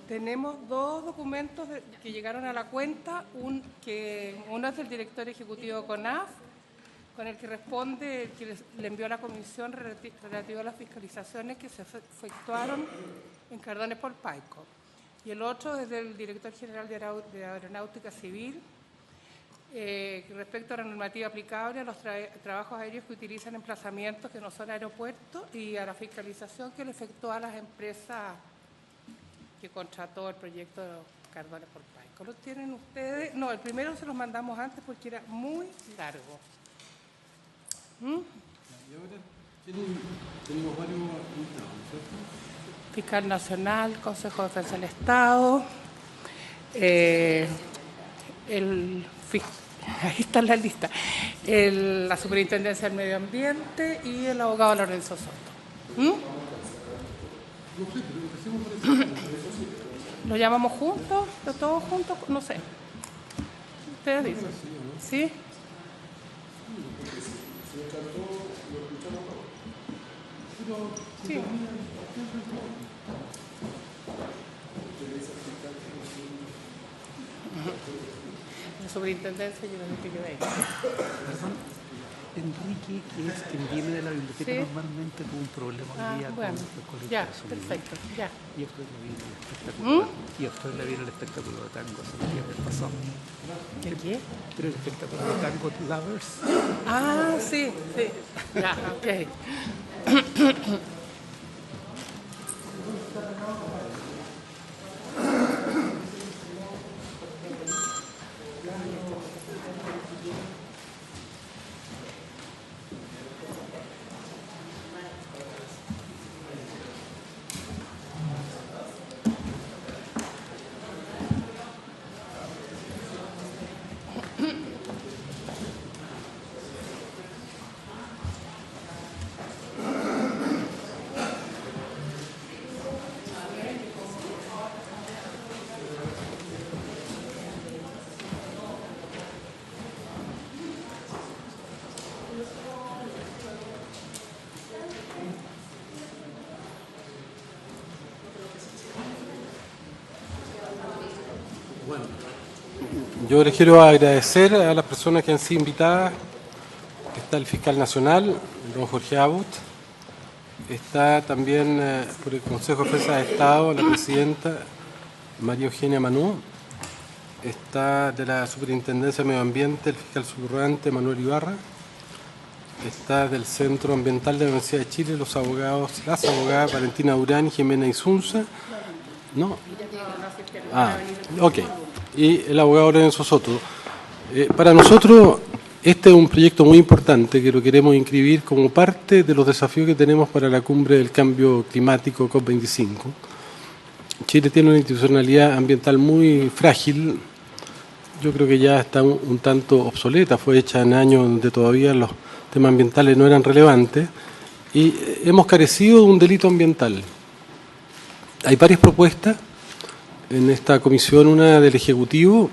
Tenemos dos documentos que llegaron a la cuenta. Uno es del director ejecutivo CONAF, con el que responde, que le envió a la comisión relativo a las fiscalizaciones que se efectuaron en Cardona por Paico. Y el otro es del director general de Aeronáutica Civil, respecto a la normativa aplicable a los trabajos aéreos que utilizan emplazamientos que no son aeropuertos y a la fiscalización que le efectúa a las empresas que contrató el proyecto Cardona por Paico. ¿Lo tienen ustedes? No, el primero se los mandamos antes porque era muy largo. Y ahora tenemos varios invitados, ¿cierto? Fiscal Nacional, Consejo de Defensa del Estado, ahí está la lista, la Superintendencia del Medio Ambiente y el abogado Lorenzo Soto. No sé, pero empecemos por eso. ¿Lo llamamos juntos? ¿Todos juntos? No sé. ¿Ustedes dicen? ¿Sí? Sí. La superintendencia yo no sé qué de ahí. Enrique, que es quien viene de la biblioteca, ¿Sí? Normalmente tuvo un problema hoy día Bueno, con el ya, sonido. perfecto, ya. Y después le vino el espectáculo. Y después le vino el espectáculo de tango el día del pasado. ¿Qué? Pero el espectáculo de tango Lovers. Ah, sí, sí. Ya, ok. Bueno, yo les quiero agradecer a las personas que han sido invitadas. Está el fiscal nacional, don Jorge Abut. Está también por el Consejo de Defensa de Estado la presidenta María Eugenia Manú. Está de la Superintendencia de Medio Ambiente el fiscal subrogante Manuel Ibarra. Está del Centro Ambiental de la Universidad de Chile las abogadas Valentina Durán y Jimena Isunza. ¿No? Ok. Y el abogado Lorenzo Soto. Para nosotros este es un proyecto muy importante que lo queremos inscribir como parte de los desafíos que tenemos para la cumbre del cambio climático COP25. Chile tiene una institucionalidad ambiental muy frágil. Yo creo que ya está un tanto obsoleta. Fue hecha en años donde todavía los temas ambientales no eran relevantes. Y hemos carecido de un delito ambiental. Hay varias propuestas en esta comisión, una del Ejecutivo,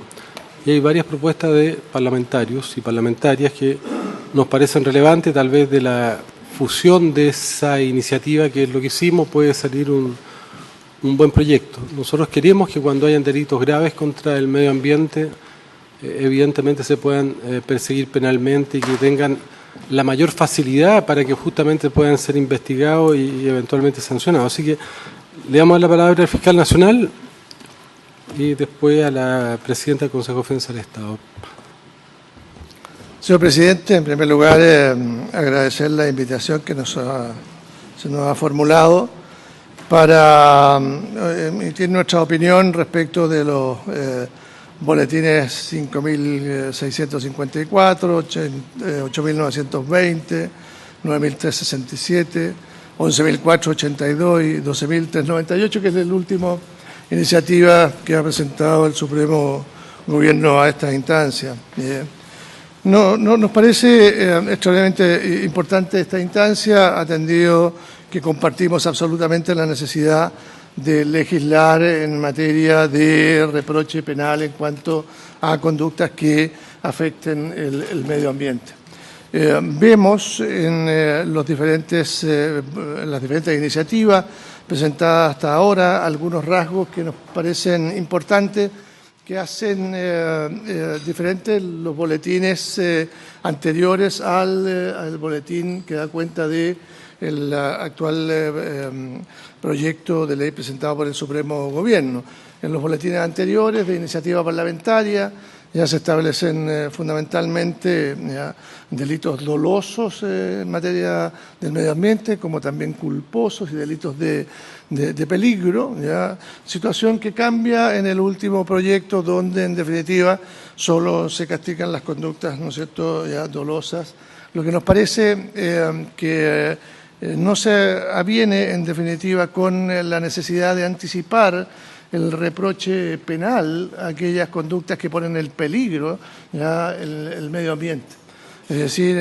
y hay varias propuestas de parlamentarios y parlamentarias que nos parecen relevantes. Tal vez de la fusión de esa iniciativa, que es lo que hicimos, puede salir un buen proyecto. Nosotros queremos que cuando hayan delitos graves contra el medio ambiente, evidentemente se puedan perseguir penalmente y que tengan la mayor facilidad para que justamente puedan ser investigados y eventualmente sancionados. Así que le damos la palabra al fiscal nacional y después a la presidenta del Consejo de Defensa del Estado. Señor presidente, en primer lugar, agradecer la invitación que se nos ha formulado para emitir nuestra opinión respecto de los boletines 5.654, 8.920, 9.367, 11.482 y 12.398, que es la última iniciativa que ha presentado el Supremo Gobierno a esta instancia. Nos parece extraordinariamente importante esta instancia, atendido que compartimos absolutamente la necesidad de legislar en materia de reproche penal en cuanto a conductas que afecten el medio ambiente. Vemos en las diferentes iniciativas presentadas hasta ahora algunos rasgos que nos parecen importantes, que hacen diferentes los boletines anteriores al boletín que da cuenta de el actual proyecto de ley presentado por el Supremo Gobierno. En los boletines anteriores de iniciativa parlamentaria ya se establecen fundamentalmente delitos dolosos en materia del medio ambiente, como también culposos y delitos de peligro, situación que cambia en el último proyecto, donde en definitiva solo se castigan las conductas, ¿no es cierto?, ya dolosas, lo que nos parece que no se aviene en definitiva con la necesidad de anticipar el reproche penal a aquellas conductas que ponen en peligro el medio ambiente. Es decir,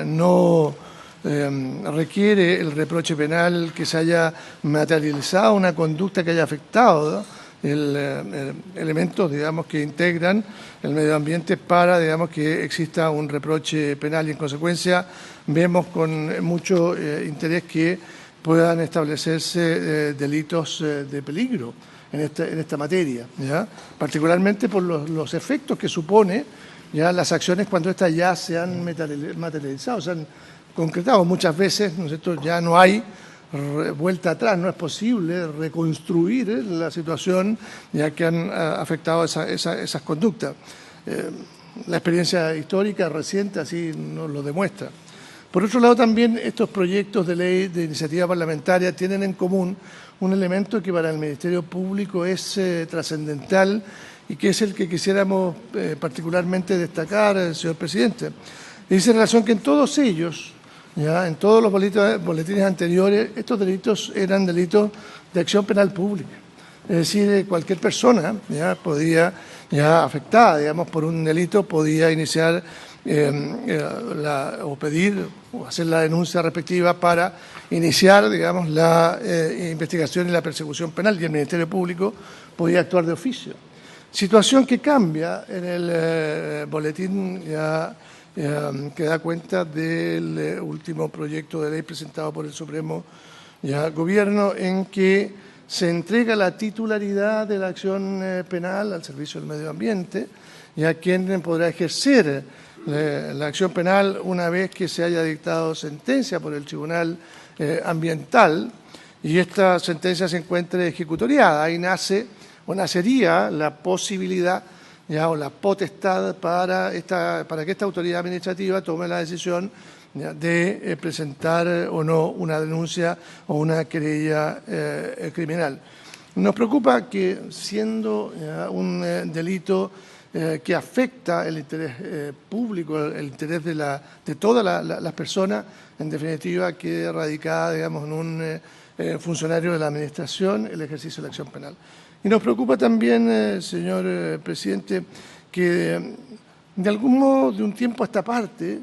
no requiere el reproche penal que se haya materializado una conducta que haya afectado elementos, digamos, que integran el medio ambiente para, digamos, que exista un reproche penal, y en consecuencia vemos con mucho interés que puedan establecerse delitos de peligro en esta materia, particularmente por los efectos que supone las acciones cuando estas ya se han materializado, se han concretado. Muchas veces, ¿no es cierto?, ya no hay vuelta atrás, no es posible reconstruir la situación ya que han afectado esas conductas. La experiencia histórica reciente así nos lo demuestra. Por otro lado, también estos proyectos de ley de iniciativa parlamentaria tienen en común un elemento que para el Ministerio Público es trascendental y que es el que quisiéramos particularmente destacar, señor presidente. Dice relación que en todos ellos, en todos los boletines anteriores, estos delitos eran delitos de acción penal pública. Es decir, cualquier persona podía, afectada, digamos, por un delito, podía iniciar o pedir o hacer la denuncia respectiva para iniciar, digamos, la investigación y la persecución penal, y el Ministerio Público podía actuar de oficio. Situación que cambia en el boletín que da cuenta del último proyecto de ley presentado por el Supremo Gobierno, en que se entrega la titularidad de la acción penal al Servicio del Medio Ambiente, quien podrá ejercer la acción penal una vez que se haya dictado sentencia por el Tribunal Ambiental y esta sentencia se encuentre ejecutoriada. Ahí nace o nacería la posibilidad o la potestad para que esta autoridad administrativa tome la decisión de presentar o no una denuncia o una querella criminal. Nos preocupa que, siendo un delito que afecta el interés público, el interés de todas las personas, en definitiva, quede radicada, digamos, en un funcionario de la Administración el ejercicio de la acción penal. Y nos preocupa también, señor presidente, que de algún modo, de un tiempo a esta parte,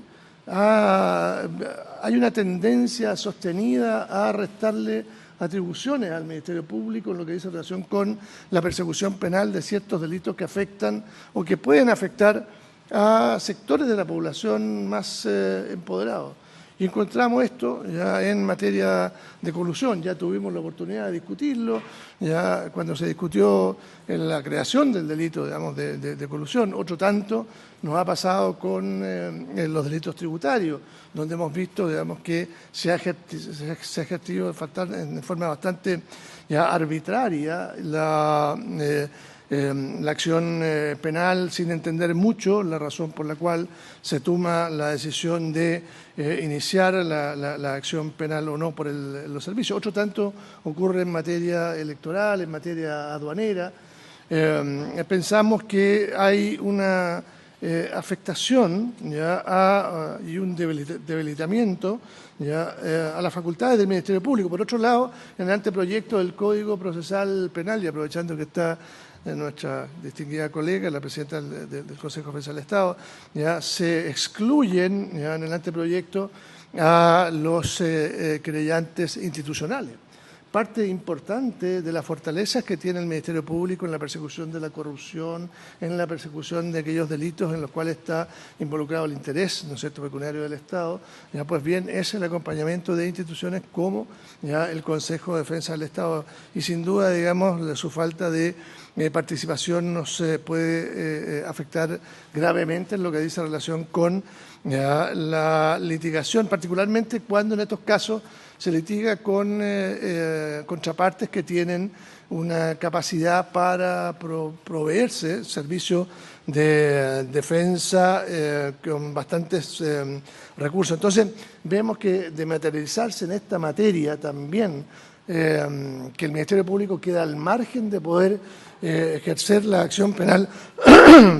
hay una tendencia sostenida a restarle atribuciones al Ministerio Público en lo que dice relación con la persecución penal de ciertos delitos que afectan o que pueden afectar a sectores de la población más empoderados. Y encontramos esto ya en materia de colusión. Ya tuvimos la oportunidad de discutirlo, ya cuando se discutió en la creación del delito, digamos, de colusión. Otro tanto nos ha pasado con los delitos tributarios, donde hemos visto, digamos, que se ha ejercido en forma bastante arbitraria la acción penal, sin entender mucho la razón por la cual se toma la decisión de iniciar la acción penal o no por los servicios. Otro tanto ocurre en materia electoral, en materia aduanera. Pensamos que hay una afectación y un debilitamiento a las facultades del Ministerio Público. Por otro lado, en el anteproyecto del Código Procesal Penal, y aprovechando que está nuestra distinguida colega, la presidenta del Consejo de Defensa del Estado, se excluyen en el anteproyecto a los querellantes institucionales. parte importante de las fortalezas que tiene el Ministerio Público en la persecución de la corrupción, en la persecución de aquellos delitos en los cuales está involucrado el interés, ¿no es cierto?, pecuniario del Estado. Ya, pues bien, es el acompañamiento de instituciones como ya el Consejo de Defensa del Estado. Y sin duda, digamos, su falta de participación nos puede afectar gravemente en lo que dice relación con ya, la litigación, particularmente cuando en estos casos se litiga con contrapartes que tienen una capacidad para proveerse servicios de defensa con bastantes recursos. Entonces, vemos que de materializarse en esta materia también, que el Ministerio Público queda al margen de poder ejercer la acción penal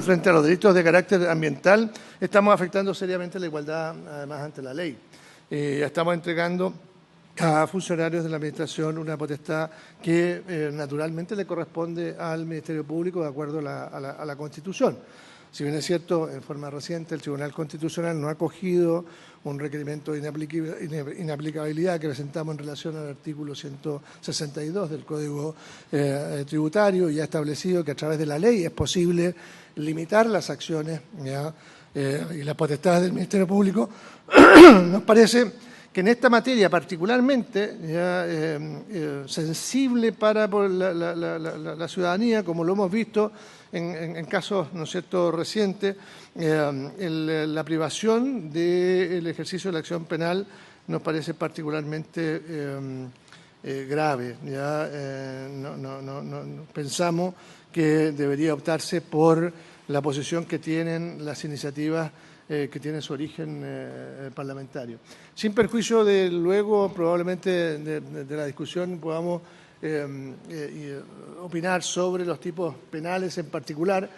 frente a los delitos de carácter ambiental, estamos afectando seriamente la igualdad, además, ante la ley. Estamos entregando a funcionarios de la Administración una potestad que naturalmente le corresponde al Ministerio Público de acuerdo a la Constitución. Si bien es cierto, en forma reciente el Tribunal Constitucional no ha acogido un requerimiento de inaplicabilidad que presentamos en relación al artículo 162 del Código Tributario, y ha establecido que a través de la ley es posible limitar las acciones y las potestades del Ministerio Público, nos parece que en esta materia particularmente sensible para la ciudadanía, como lo hemos visto en casos, ¿no es cierto?, recientes, la privación del ejercicio de la acción penal nos parece particularmente grave. Pensamos que debería optarse por la posición que tienen las iniciativas que tienen su origen parlamentario. Sin perjuicio de luego, probablemente, de la discusión podamos opinar sobre los tipos penales en particular,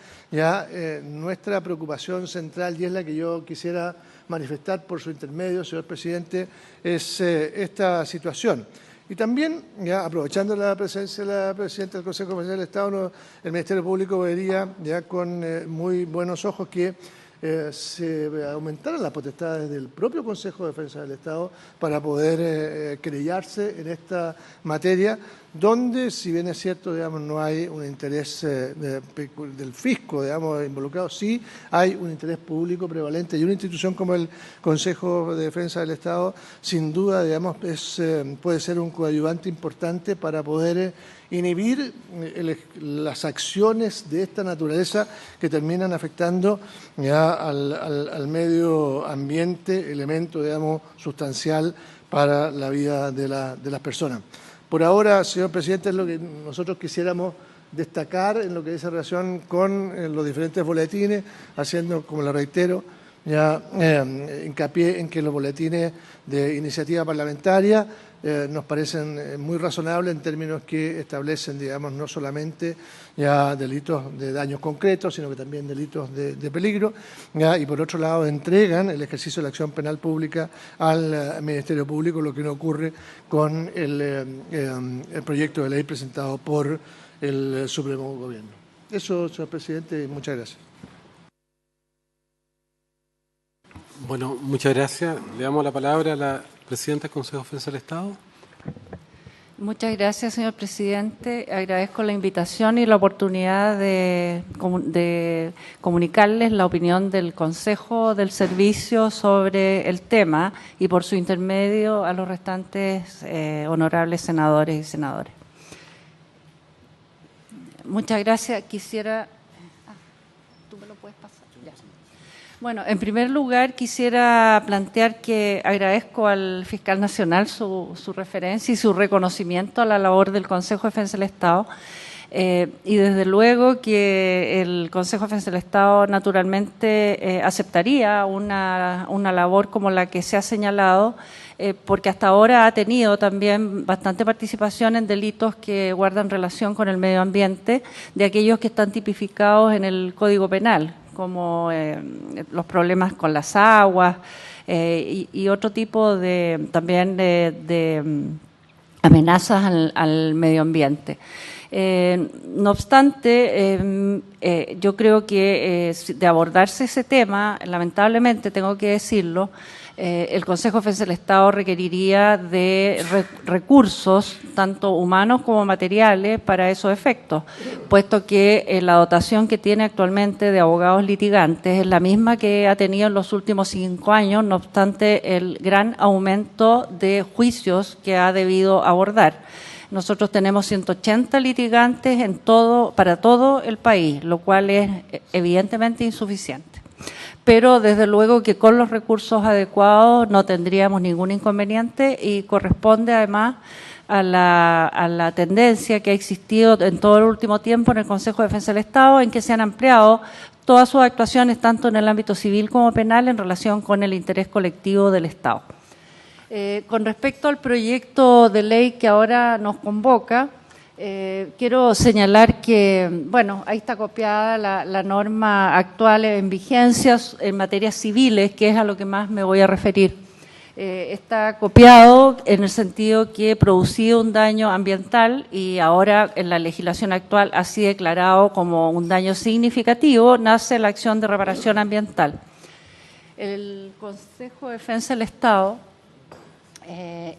nuestra preocupación central, y es la que yo quisiera manifestar por su intermedio, señor presidente, es esta situación. Y también, aprovechando la presencia de la presidenta del Consejo General del Estado, el Ministerio Público vería con muy buenos ojos que se aumentaran las potestades del propio Consejo de Defensa del Estado para poder querellarse en esta materia, donde, si bien es cierto, digamos, no hay un interés del fisco, digamos, involucrado, sí hay un interés público prevalente, y una institución como el Consejo de Defensa del Estado, sin duda, digamos, puede ser un coadyuvante importante para poder inhibir las acciones de esta naturaleza que terminan afectando al medio ambiente, elemento, digamos, sustancial para la vida de las personas. Por ahora, señor presidente, es lo que nosotros quisiéramos destacar en lo que dice relación con los diferentes boletines, haciendo, como le reitero, hincapié en que los boletines de iniciativa parlamentaria nos parecen muy razonables en términos que establecen, digamos, no solamente delitos de daños concretos, sino que también delitos de peligro, y por otro lado entregan el ejercicio de la acción penal pública al Ministerio Público, lo que no ocurre con el proyecto de ley presentado por el Supremo Gobierno. Eso, señor presidente, muchas gracias. Bueno, muchas gracias. Le damos la palabra a la presidenta del Consejo de Defensa del Estado. Muchas gracias, señor presidente. Agradezco la invitación y la oportunidad de comunicarles la opinión del Consejo del Servicio sobre el tema y, por su intermedio, a los restantes honorables senadores y senadoras. Muchas gracias. Quisiera... ¿Tú me lo puedes pasar? Ya. Bueno, en primer lugar quisiera plantear que agradezco al fiscal nacional su referencia y su reconocimiento a la labor del Consejo de Defensa del Estado, y desde luego que el Consejo de Defensa del Estado naturalmente aceptaría una labor como la que se ha señalado, porque hasta ahora ha tenido también bastante participación en delitos que guardan relación con el medio ambiente, de aquellos que están tipificados en el Código Penal, como los problemas con las aguas y otro tipo también de amenazas al medio ambiente. No obstante, yo creo que de abordarse ese tema, lamentablemente tengo que decirlo, el Consejo de Defensa del Estado requeriría de recursos, tanto humanos como materiales, para esos efectos, puesto que la dotación que tiene actualmente de abogados litigantes es la misma que ha tenido en los últimos 5 años, no obstante el gran aumento de juicios que ha debido abordar. Nosotros tenemos 180 litigantes para todo el país, lo cual es evidentemente insuficiente. Pero desde luego que con los recursos adecuados no tendríamos ningún inconveniente y corresponde además a la tendencia que ha existido en todo el último tiempo en el Consejo de Defensa del Estado, en que se han ampliado todas sus actuaciones, tanto en el ámbito civil como penal, en relación con el interés colectivo del Estado. Con respecto al proyecto de ley que ahora nos convoca, quiero señalar que, bueno, ahí está copiada la norma actual en vigencia en materias civiles, que es a lo que más me voy a referir. Está copiado en el sentido que producía un daño ambiental y ahora en la legislación actual así declarado como un daño significativo, nace la acción de reparación ambiental. El Consejo de Defensa del Estado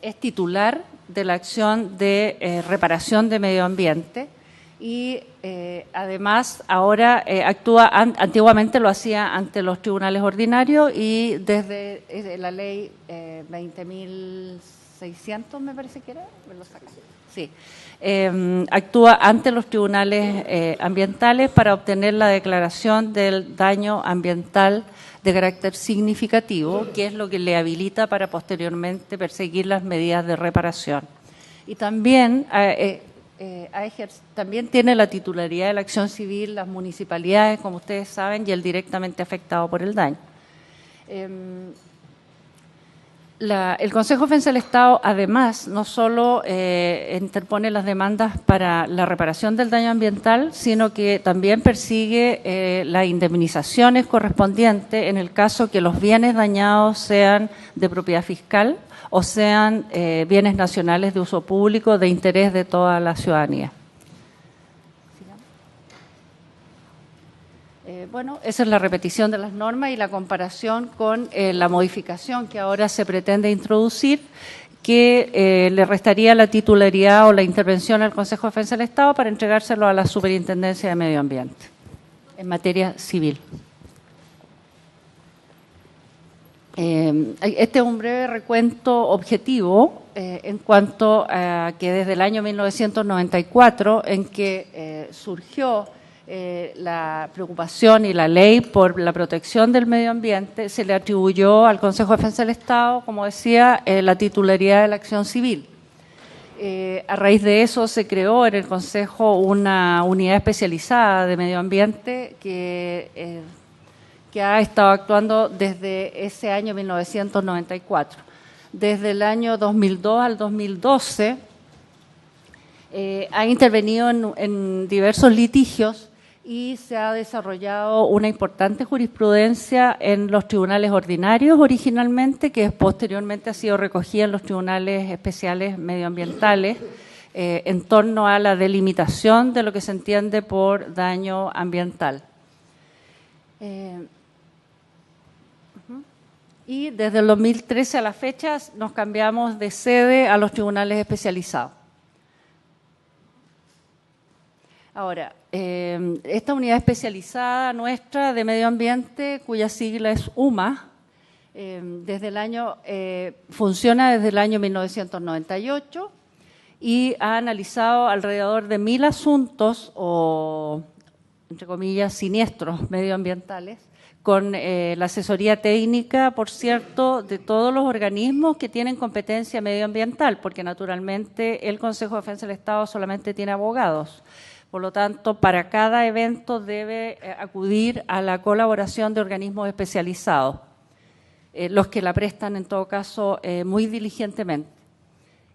es titular de la acción de reparación de medio ambiente y además ahora actúa, antiguamente lo hacía ante los tribunales ordinarios y desde la ley 20.600 me parece que era, me lo sacan. Sí. Actúa ante los tribunales ambientales para obtener la declaración del daño ambiental de carácter significativo, que es lo que le habilita para posteriormente perseguir las medidas de reparación. Y también, también tiene la titularidad de la acción civil las municipalidades, como ustedes saben, y el directamente afectado por el daño. El Consejo de Defensa del Estado, además, no solo interpone las demandas para la reparación del daño ambiental, sino que también persigue las indemnizaciones correspondientes en el caso que los bienes dañados sean de propiedad fiscal o sean bienes nacionales de uso público de interés de toda la ciudadanía. Bueno, esa es la repetición de las normas y la comparación con la modificación que ahora se pretende introducir, que le restaría la titularidad o la intervención al Consejo de Defensa del Estado para entregárselo a la Superintendencia de Medio Ambiente en materia civil. Este es un breve recuento objetivo en cuanto a que desde el año 1994, en que surgió la preocupación y la ley por la protección del medio ambiente, se le atribuyó al Consejo de Defensa del Estado, como decía, la titularidad de la acción civil. A raíz de eso se creó en el Consejo una unidad especializada de medio ambiente que ha estado actuando desde ese año 1994. Desde el año 2002 al 2012 ha intervenido en diversos litigios y se ha desarrollado una importante jurisprudencia en los tribunales ordinarios originalmente, que posteriormente ha sido recogida en los tribunales especiales medioambientales en torno a la delimitación de lo que se entiende por daño ambiental. Y desde el 2013 a la fecha nos cambiamos de sede a los tribunales especializados. Ahora, esta unidad especializada nuestra de medio ambiente, cuya sigla es UMA, funciona desde el año 1998 y ha analizado alrededor de 1.000 asuntos o, entre comillas, siniestros medioambientales, con la asesoría técnica, por cierto, de todos los organismos que tienen competencia medioambiental, porque naturalmente el Consejo de Defensa del Estado solamente tiene abogados. Por lo tanto, para cada evento debe acudir a la colaboración de organismos especializados, los que la prestan en todo caso muy diligentemente.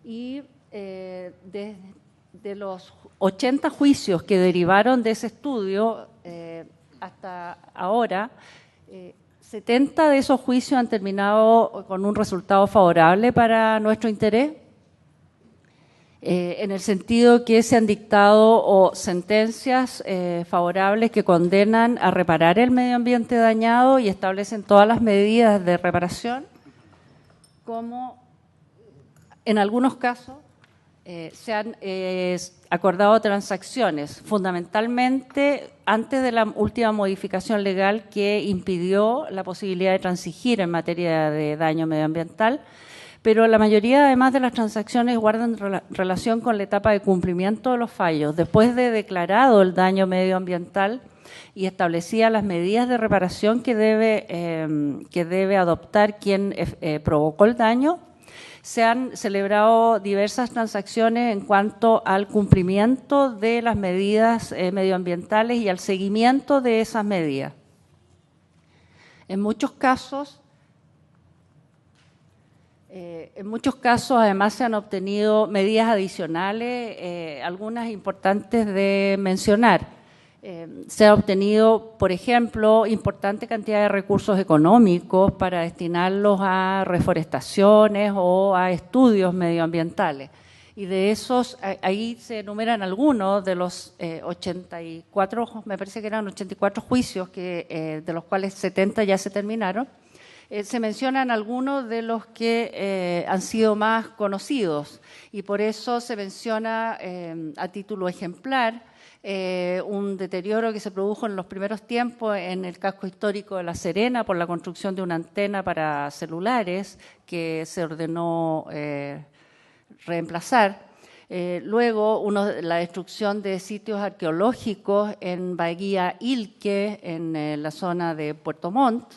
Y de los 80 juicios que derivaron de ese estudio hasta ahora, 70 de esos juicios han terminado con un resultado favorable para nuestro interés, en el sentido que se han dictado sentencias favorables que condenan a reparar el medio ambiente dañado y establecen todas las medidas de reparación. como en algunos casos se han acordado transacciones, fundamentalmente antes de la última modificación legal que impidió la posibilidad de transigir en materia de daño medioambiental, pero la mayoría además de las transacciones guardan relación con la etapa de cumplimiento de los fallos. Después de declarado el daño medioambiental y establecía las medidas de reparación que debe adoptar quien provocó el daño, se han celebrado diversas transacciones en cuanto al cumplimiento de las medidas medioambientales y al seguimiento de esas medidas. En muchos casos, además, se han obtenido medidas adicionales, algunas importantes de mencionar. Se ha obtenido, por ejemplo, importante cantidad de recursos económicos para destinarlos a reforestaciones o a estudios medioambientales. Y de esos, ahí se enumeran algunos de los 84, me parece que eran 84 juicios, de los cuales 70 ya se terminaron. Se mencionan algunos de los que han sido más conocidos y por eso se menciona a título ejemplar un deterioro que se produjo en los primeros tiempos en el casco histórico de La Serena por la construcción de una antena para celulares que se ordenó reemplazar. Luego, la destrucción de sitios arqueológicos en Bahía Ilque, en la zona de Puerto Montt,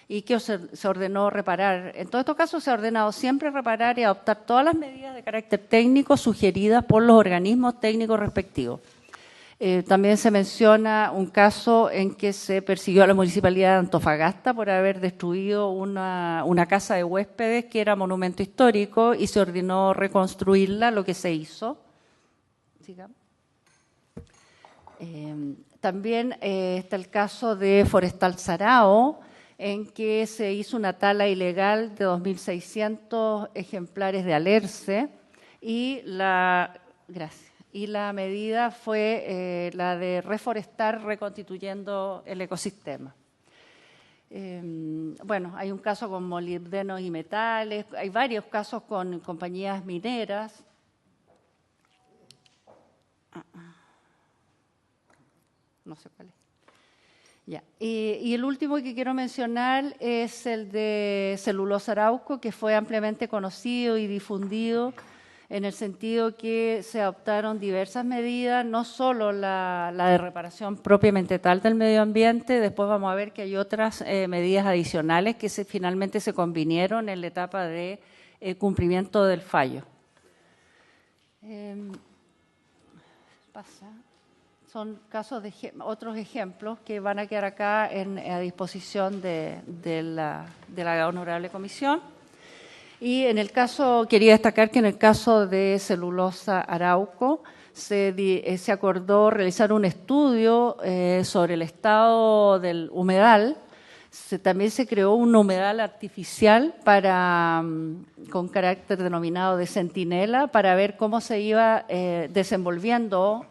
y que se ordenó reparar. En todos estos casos se ha ordenado siempre reparar y adoptar todas las medidas de carácter técnico sugeridas por los organismos técnicos respectivos. También se menciona un caso en que se persiguió a la Municipalidad de Antofagasta por haber destruido una casa de huéspedes que era monumento histórico y se ordenó reconstruirla, lo que se hizo. Sigamos. También está el caso de Forestal Sarao, en que se hizo una tala ilegal de 2.600 ejemplares de alerce y la medida fue la de reforestar reconstituyendo el ecosistema. Bueno, hay un caso con molibdenos y metales, hay varios casos con compañías mineras. No sé cuál es. Ya. Y el último que quiero mencionar es el de Celulosa Arauco, que fue ampliamente conocido y difundido en el sentido que se adoptaron diversas medidas, no solo la de reparación propiamente tal del medio ambiente, después vamos a ver que hay otras medidas adicionales que finalmente se convinieron en la etapa de cumplimiento del fallo. Son casos de otros ejemplos que van a quedar acá a disposición de la honorable comisión. Y en el caso, quería destacar que en el caso de Celulosa Arauco se acordó realizar un estudio sobre el estado del humedal. También se creó un humedal artificial con carácter denominado de centinela para ver cómo se iba desenvolviendo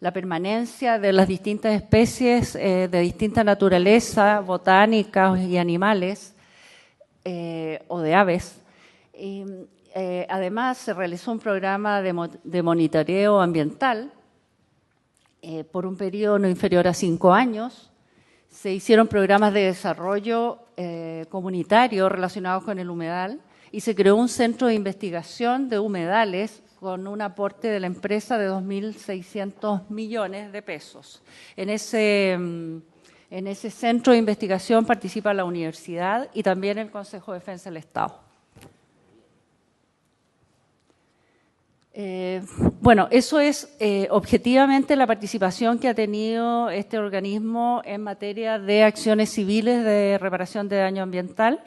la permanencia de las distintas especies de distinta naturaleza, botánicas y animales, o de aves. Además, se realizó un programa de monitoreo ambiental por un periodo no inferior a 5 años. Se hicieron programas de desarrollo comunitario relacionados con el humedal y se creó un centro de investigación de humedales con un aporte de la empresa de 2.600 millones de pesos. En ese centro de investigación participa la universidad y también el Consejo de Defensa del Estado. Bueno, eso es objetivamente la participación que ha tenido este organismo en materia de acciones civiles de reparación de daño ambiental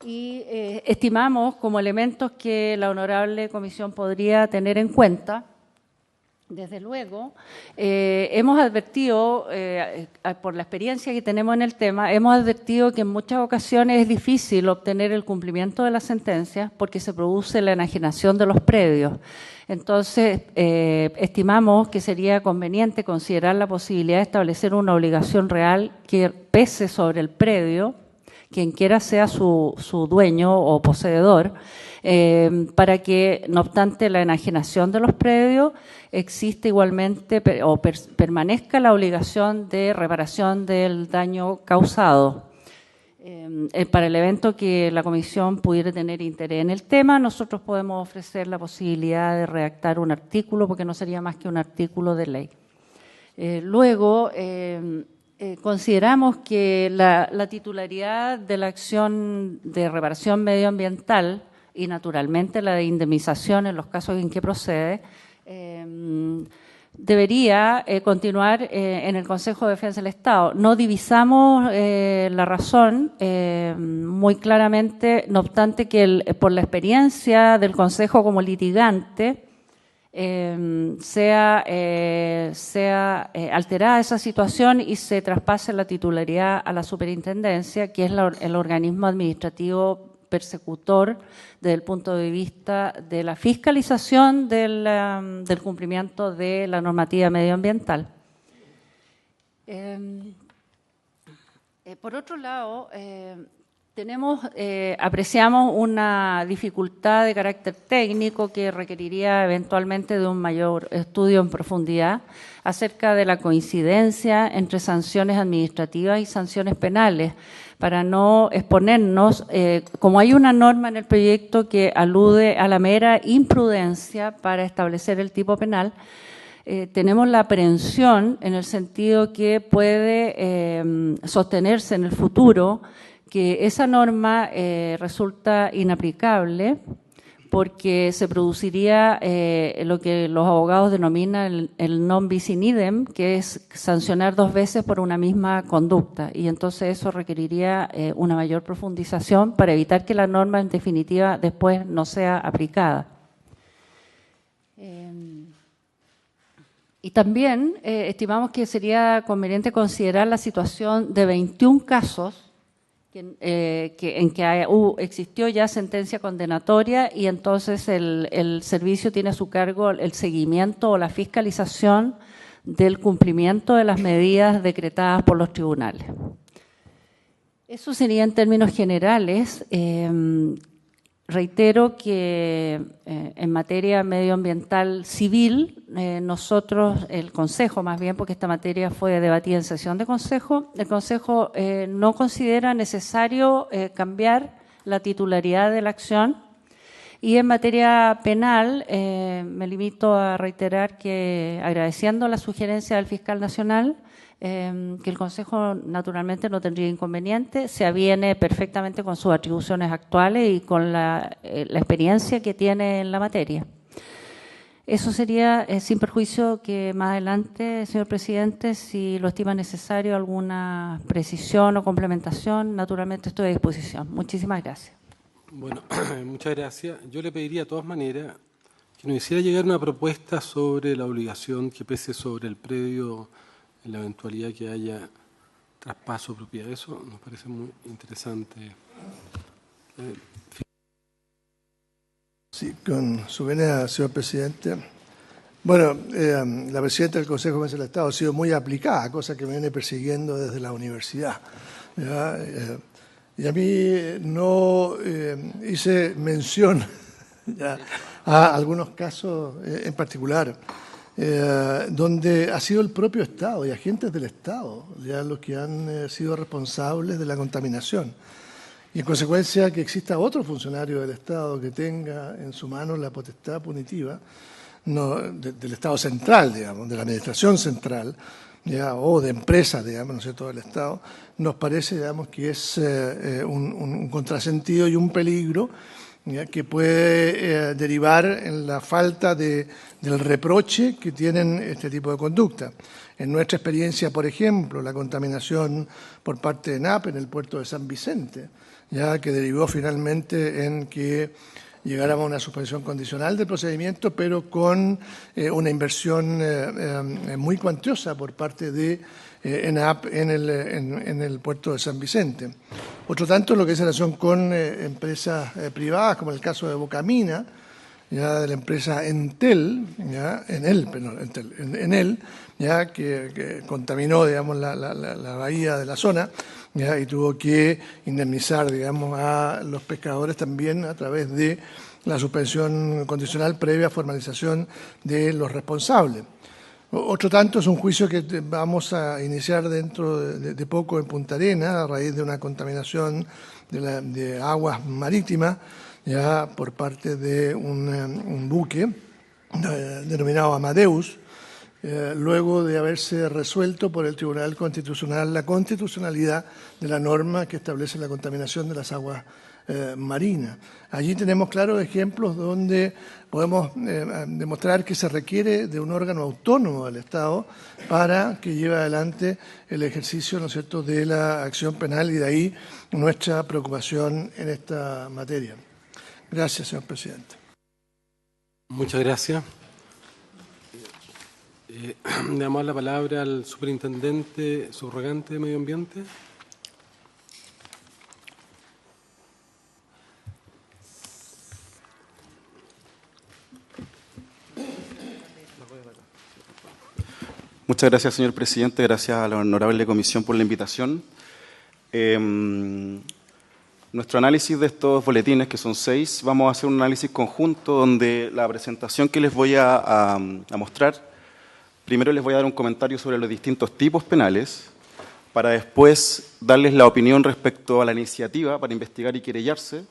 y estimamos como elementos que la honorable comisión podría tener en cuenta. Desde luego, hemos advertido, por la experiencia que tenemos en el tema, hemos advertido que en muchas ocasiones es difícil obtener el cumplimiento de las sentencias porque se produce la enajenación de los predios. Entonces, estimamos que sería conveniente considerar la posibilidad de establecer una obligación real que pese sobre el predio, quien quiera sea su dueño o poseedor, para que, no obstante la enajenación de los predios, existe igualmente permanezca la obligación de reparación del daño causado. Para el evento que la Comisión pudiera tener interés en el tema, nosotros podemos ofrecer la posibilidad de redactar un artículo, porque no sería más que un artículo de ley. Luego, consideramos que la titularidad de la acción de reparación medioambiental y naturalmente la de indemnización en los casos en que procede, debería continuar en el Consejo de Defensa del Estado. No divisamos la razón muy claramente, no obstante que por la experiencia del Consejo como litigante sea alterada esa situación y se traspase la titularidad a la superintendencia, que es el organismo administrativo persecutor desde el punto de vista de la fiscalización del cumplimiento de la normativa medioambiental. Por otro lado, apreciamos una dificultad de carácter técnico que requeriría eventualmente de un mayor estudio en profundidad acerca de la coincidencia entre sanciones administrativas y sanciones penales, para no exponernos, como hay una norma en el proyecto que alude a la mera imprudencia para establecer el tipo penal, tenemos la aprehensión en el sentido que puede sostenerse en el futuro que esa norma resulta inaplicable porque se produciría lo que los abogados denominan el non bis in idem, que es sancionar 2 veces por una misma conducta, y entonces eso requeriría una mayor profundización para evitar que la norma en definitiva después no sea aplicada. Y también estimamos que sería conveniente considerar la situación de 21 casos en que existió ya sentencia condenatoria y entonces el servicio tiene a su cargo el seguimiento o la fiscalización del cumplimiento de las medidas decretadas por los tribunales. Eso sería en términos generales. Reitero que en materia medioambiental civil, nosotros, el Consejo más bien, porque esta materia fue debatida en sesión de Consejo, el Consejo no considera necesario cambiar la titularidad de la acción, y en materia penal me limito a reiterar que, agradeciendo la sugerencia del Fiscal Nacional, que el Consejo naturalmente no tendría inconveniente, se aviene perfectamente con sus atribuciones actuales y con la experiencia que tiene en la materia. Eso sería, sin perjuicio que más adelante, señor presidente, si lo estima necesario alguna precisión o complementación, naturalmente estoy a disposición. Muchísimas gracias. Bueno, muchas gracias. Yo le pediría de todas maneras que nos hiciera llegar una propuesta sobre la obligación que pese sobre el predio en la eventualidad que haya traspaso de propiedad. Eso nos parece muy interesante. Sí, con su venia, señor presidente. Bueno, la presidenta del Consejo de Defensa del Estado ha sido muy aplicada, cosa que me viene persiguiendo desde la universidad. Y a mí no hice mención a algunos casos en particular, donde ha sido el propio Estado y agentes del Estado ya los que han sido responsables de la contaminación. Y en consecuencia que exista otro funcionario del Estado que tenga en su mano la potestad punitiva del Estado central, digamos, de la administración central, o de empresas, digamos, ¿no es cierto?, del Estado, nos parece, digamos, que es un contrasentido y un peligro que puede derivar en la falta del reproche que tienen este tipo de conducta. En nuestra experiencia, por ejemplo, la contaminación por parte de ENAP en el puerto de San Vicente, ya que derivó finalmente en que llegáramos a una suspensión condicional del procedimiento, pero con una inversión muy cuantiosa por parte de ENAP en el puerto de San Vicente. Otro tanto, lo que es relación con empresas privadas, como el caso de Bocamina, ya de la empresa Entel, ya, Enel, ya que contaminó, digamos, la bahía de la zona, ya, y tuvo que indemnizar, digamos, a los pescadores también a través de la suspensión condicional previa formalización de los responsables. Otro tanto es un juicio que vamos a iniciar dentro de poco en Punta Arenas a raíz de una contaminación de aguas marítimas ya por parte de un buque denominado Amadeus, luego de haberse resuelto por el Tribunal Constitucional la constitucionalidad de la norma que establece la contaminación de las aguas marinas. Allí tenemos claros ejemplos donde podemos demostrar que se requiere de un órgano autónomo del Estado para que lleve adelante el ejercicio, ¿no es cierto?, de la acción penal, y de ahí nuestra preocupación en esta materia. Gracias, señor presidente. Muchas gracias. Le damos la palabra al superintendente subrogante de Medio Ambiente. Muchas gracias, señor presidente. Gracias a la honorable comisión por la invitación. Nuestro análisis de estos boletines, que son 6, vamos a hacer un análisis conjunto donde la presentación que les voy a mostrar, primero les voy a dar un comentario sobre los distintos tipos penales, para después darles la opinión respecto a la iniciativa para investigar y querellarse,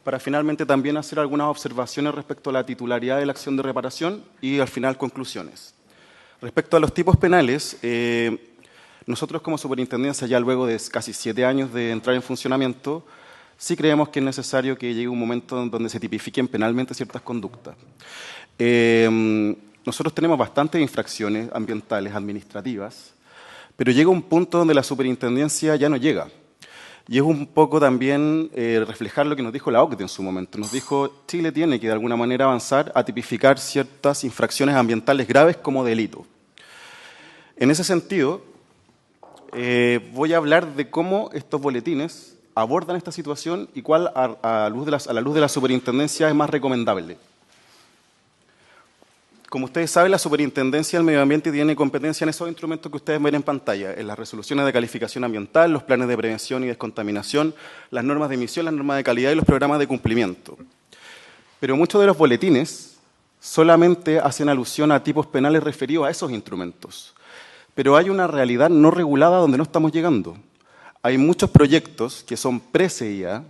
para finalmente también hacer algunas observaciones respecto a la titularidad de la acción de reparación y al final conclusiones. Respecto a los tipos penales, nosotros como superintendencia, ya luego de casi 7 años de entrar en funcionamiento, sí creemos que es necesario que llegue un momento donde se tipifiquen penalmente ciertas conductas. Nosotros tenemos bastantes infracciones ambientales, administrativas, pero llega un punto donde la superintendencia ya no llega. Y es un poco también reflejar lo que nos dijo la OCDE en su momento. Nos dijo, Chile tiene que de alguna manera avanzar a tipificar ciertas infracciones ambientales graves como delito. En ese sentido, voy a hablar de cómo estos boletines abordan esta situación y cuál, a la luz de la superintendencia, es más recomendable. Como ustedes saben, la Superintendencia del Medio Ambiente tiene competencia en esos instrumentos que ustedes ven en pantalla, en las resoluciones de calificación ambiental, los planes de prevención y descontaminación, las normas de emisión, las normas de calidad y los programas de cumplimiento. Pero muchos de los boletines solamente hacen alusión a tipos penales referidos a esos instrumentos. Pero hay una realidad no regulada donde no estamos llegando. Hay muchos proyectos que son pre-CIA,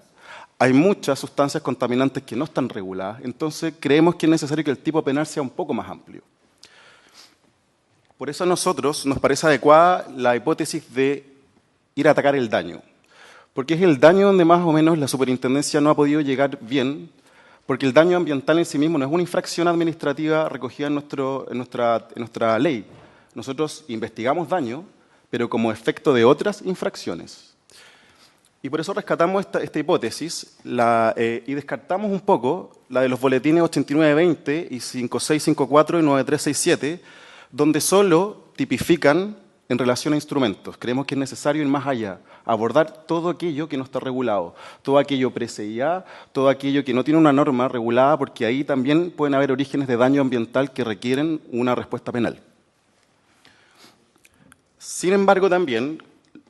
hay muchas sustancias contaminantes que no están reguladas, entonces creemos que es necesario que el tipo penal sea un poco más amplio. Por eso a nosotros nos parece adecuada la hipótesis de ir a atacar el daño, porque es el daño donde más o menos la superintendencia no ha podido llegar bien, porque el daño ambiental en sí mismo no es una infracción administrativa recogida en nuestra ley. Nosotros investigamos daño, pero como efecto de otras infracciones. Y por eso rescatamos esta hipótesis y descartamos un poco la de los boletines 8920 y 5654 y 9367, donde solo tipifican en relación a instrumentos. Creemos que es necesario ir más allá, abordar todo aquello que no está regulado, todo aquello pre-CIA, todo aquello que no tiene una norma regulada, porque ahí también pueden haber orígenes de daño ambiental que requieren una respuesta penal. Sin embargo, también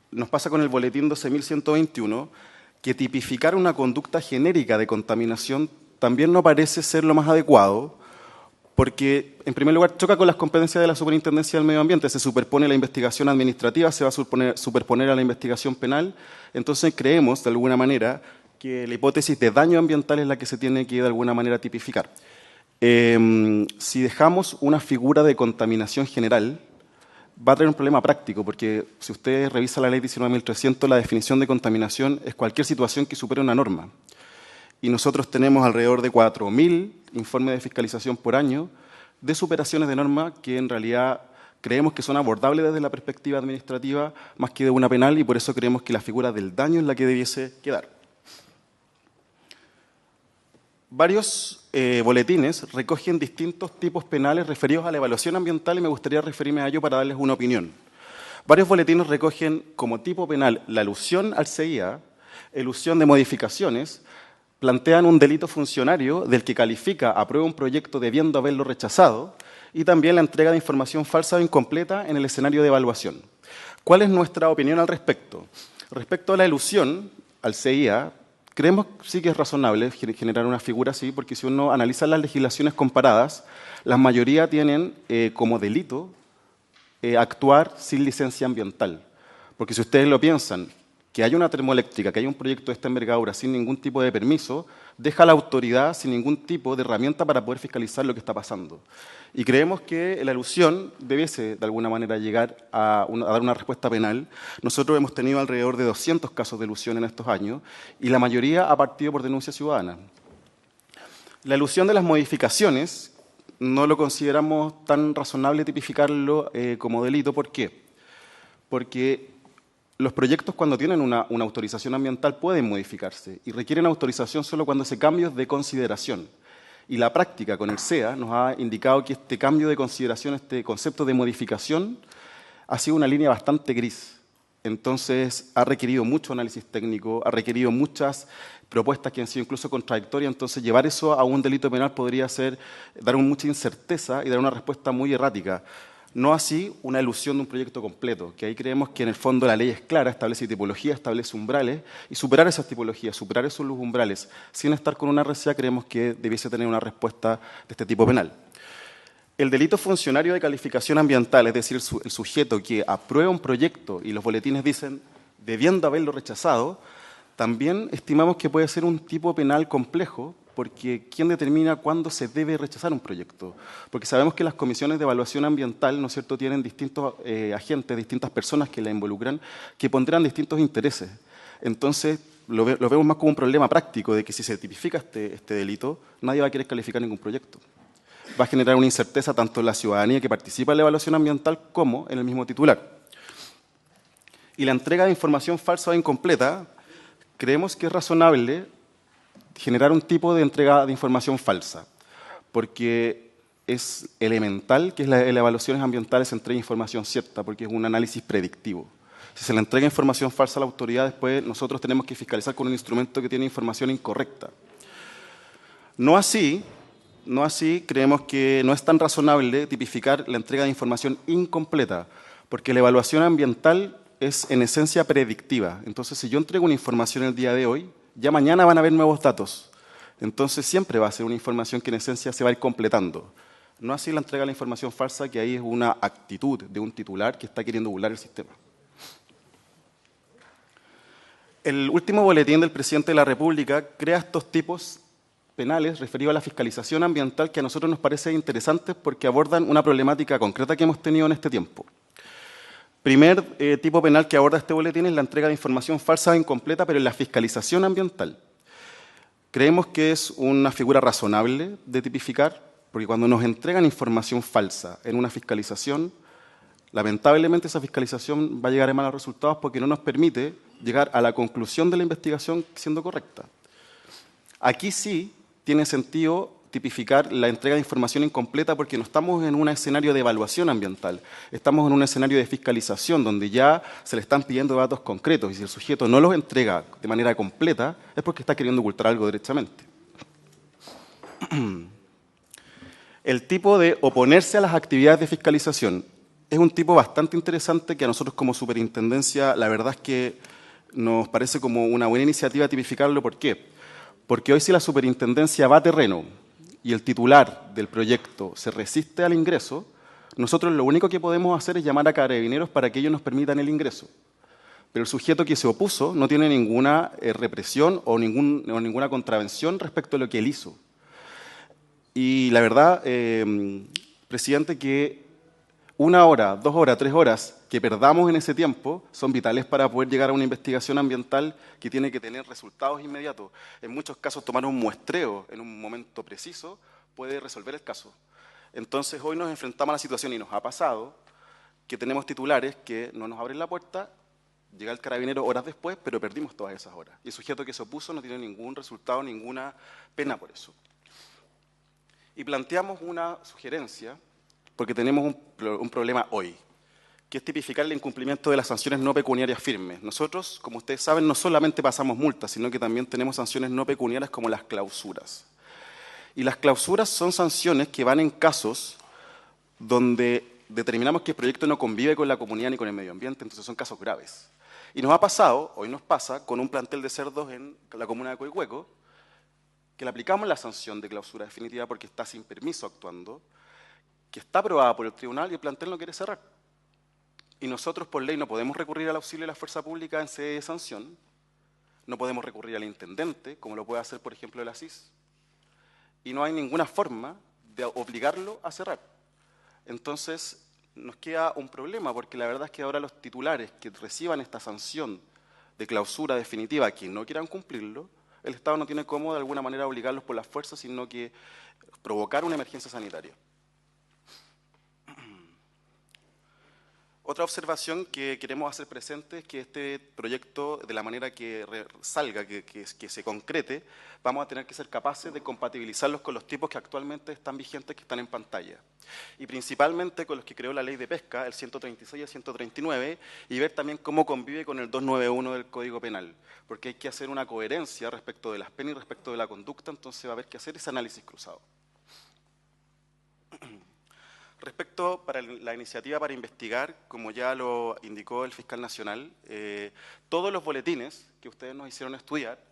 nos pasa con el boletín 12.121, que tipificar una conducta genérica de contaminación también no parece ser lo más adecuado, porque, en primer lugar, choca con las competencias de la Superintendencia del Medio Ambiente, se superpone la investigación administrativa, se va a superponer a la investigación penal, entonces creemos, de alguna manera, que la hipótesis de daño ambiental es la que se tiene que, de alguna manera, tipificar. Si dejamos una figura de contaminación general, va a traer un problema práctico, porque si usted revisa la ley 19.300, la definición de contaminación es cualquier situación que supere una norma. Y nosotros tenemos alrededor de 4.000 informes de fiscalización por año de superaciones de norma que en realidad creemos que son abordables desde la perspectiva administrativa más que de una penal, y por eso creemos que la figura del daño es la que debiese quedar. Varios boletines recogen distintos tipos penales referidos a la evaluación ambiental y me gustaría referirme a ello para darles una opinión. Varios boletines recogen como tipo penal la alusión al CIA, elusión de modificaciones, plantean un delito funcionario del que califica, aprueba un proyecto debiendo haberlo rechazado, y también la entrega de información falsa o incompleta en el escenario de evaluación. ¿Cuál es nuestra opinión al respecto? Respecto a la elusión, al CIA, creemos sí que es razonable generar una figura así, porque si uno analiza las legislaciones comparadas, la mayoría tienen como delito actuar sin licencia ambiental. Porque si ustedes lo piensan, que haya una termoeléctrica, que haya un proyecto de esta envergadura sin ningún tipo de permiso, deja a la autoridad sin ningún tipo de herramienta para poder fiscalizar lo que está pasando. Y creemos que la elusión debiese, de alguna manera, llegar a dar una respuesta penal. Nosotros hemos tenido alrededor de 200 casos de elusión en estos años, y la mayoría ha partido por denuncia ciudadana. La elusión de las modificaciones no lo consideramos tan razonable tipificarlo como delito. ¿Por qué? Porque los proyectos, cuando tienen una autorización ambiental, pueden modificarse y requieren autorización solo cuando ese cambio es de consideración. Y la práctica con el SEA nos ha indicado que este cambio de consideración, este concepto de modificación, ha sido una línea bastante gris. Entonces, ha requerido mucho análisis técnico, ha requerido muchas propuestas que han sido incluso contradictorias. Entonces, llevar eso a un delito penal podría ser dar mucha incerteza y dar una respuesta muy errática. No así una elusión de un proyecto completo, que ahí creemos que en el fondo la ley es clara, establece tipologías, establece umbrales, y superar esas tipologías, superar esos umbrales, sin estar con una RCA, creemos que debiese tener una respuesta de este tipo penal. El delito funcionario de calificación ambiental, es decir, el sujeto que aprueba un proyecto y los boletines dicen debiendo haberlo rechazado, también estimamos que puede ser un tipo penal complejo, porque ¿quién determina cuándo se debe rechazar un proyecto? Porque sabemos que las comisiones de evaluación ambiental, ¿no es cierto?, tienen distintos agentes, distintas personas que la involucran, que pondrán distintos intereses. Entonces, lo vemos más como un problema práctico, de que si se tipifica este delito, nadie va a querer calificar ningún proyecto. Va a generar una incerteza tanto en la ciudadanía que participa en la evaluación ambiental como en el mismo titular. Y la entrega de información falsa o incompleta, creemos que es razonable generar un tipo de entrega de información falsa, porque es elemental que en las evaluaciones ambientales se entregue información cierta, porque es un análisis predictivo. Si se le entrega información falsa a la autoridad, después nosotros tenemos que fiscalizar con un instrumento que tiene información incorrecta. No así, creemos que no es tan razonable tipificar la entrega de información incompleta, porque la evaluación ambiental es en esencia predictiva. Entonces, si yo entrego una información el día de hoy, ya mañana van a haber nuevos datos. Entonces, siempre va a ser una información que en esencia se va a ir completando. No así la entrega de la información falsa, que ahí es una actitud de un titular que está queriendo burlar el sistema. El último boletín del presidente de la República crea estos tipos penales referidos a la fiscalización ambiental, que a nosotros nos parece interesantes porque abordan una problemática concreta que hemos tenido en este tiempo. Primer tipo penal que aborda este boletín es la entrega de información falsa e incompleta, pero en la fiscalización ambiental. Creemos que es una figura razonable de tipificar, porque cuando nos entregan información falsa en una fiscalización, lamentablemente esa fiscalización va a llegar a malos resultados porque no nos permite llegar a la conclusión de la investigación siendo correcta. Aquí sí tiene sentido tipificar la entrega de información incompleta, porque no estamos en un escenario de evaluación ambiental, estamos en un escenario de fiscalización donde ya se le están pidiendo datos concretos, y si el sujeto no los entrega de manera completa es porque está queriendo ocultar algo derechamente. El tipo de oponerse a las actividades de fiscalización es un tipo bastante interesante que a nosotros como superintendencia la verdad es que nos parece como una buena iniciativa tipificarlo. ¿Por qué? Porque hoy si la superintendencia va a terreno y el titular del proyecto se resiste al ingreso, nosotros lo único que podemos hacer es llamar a carabineros para que ellos nos permitan el ingreso. Pero el sujeto que se opuso no tiene ninguna represión o ninguna contravención respecto a lo que él hizo. Y la verdad, presidente, que 1 hora, 2 horas, 3 horas que perdamos en ese tiempo son vitales para poder llegar a una investigación ambiental que tiene que tener resultados inmediatos. En muchos casos tomar un muestreo en un momento preciso puede resolver el caso. Entonces hoy nos enfrentamos a la situación, y nos ha pasado, que tenemos titulares que no nos abren la puerta, llega el carabinero horas después, pero perdimos todas esas horas. Y el sujeto que se opuso no tiene ningún resultado, ninguna pena por eso. Y planteamos una sugerencia, porque tenemos un problema hoy. que es tipificar el incumplimiento de las sanciones no pecuniarias firmes. Nosotros, como ustedes saben, no solamente pasamos multas, sino que también tenemos sanciones no pecuniarias como las clausuras. Y las clausuras son sanciones que van en casos donde determinamos que el proyecto no convive con la comunidad ni con el medio ambiente, entonces son casos graves. Y nos ha pasado, hoy nos pasa, con un plantel de cerdos en la comuna de Coihueco, que le aplicamos la sanción de clausura definitiva porque está sin permiso actuando, que está aprobada por el tribunal y el plantel no quiere cerrar. Y nosotros, por ley, no podemos recurrir al auxilio de la fuerza pública en sede de sanción, no podemos recurrir al intendente, como lo puede hacer, por ejemplo, el ASIS, y no hay ninguna forma de obligarlo a cerrar. Entonces, nos queda un problema, porque la verdad es que ahora los titulares que reciban esta sanción de clausura definitiva, que no quieran cumplirlo, el Estado no tiene cómo de alguna manera obligarlos por la fuerza, sino que provocar una emergencia sanitaria. Otra observación que queremos hacer presente es que este proyecto, de la manera que salga, que se concrete, vamos a tener que ser capaces de compatibilizarlos con los tipos que actualmente están vigentes, que están en pantalla. Y principalmente con los que creó la ley de pesca, el 136 y el 139, y ver también cómo convive con el 291 del Código Penal, porque hay que hacer una coherencia respecto de las penas y respecto de la conducta, entonces va a haber que hacer ese análisis cruzado. Respecto para la iniciativa para investigar, como ya lo indicó el fiscal nacional, todos los boletines que ustedes nos hicieron estudiar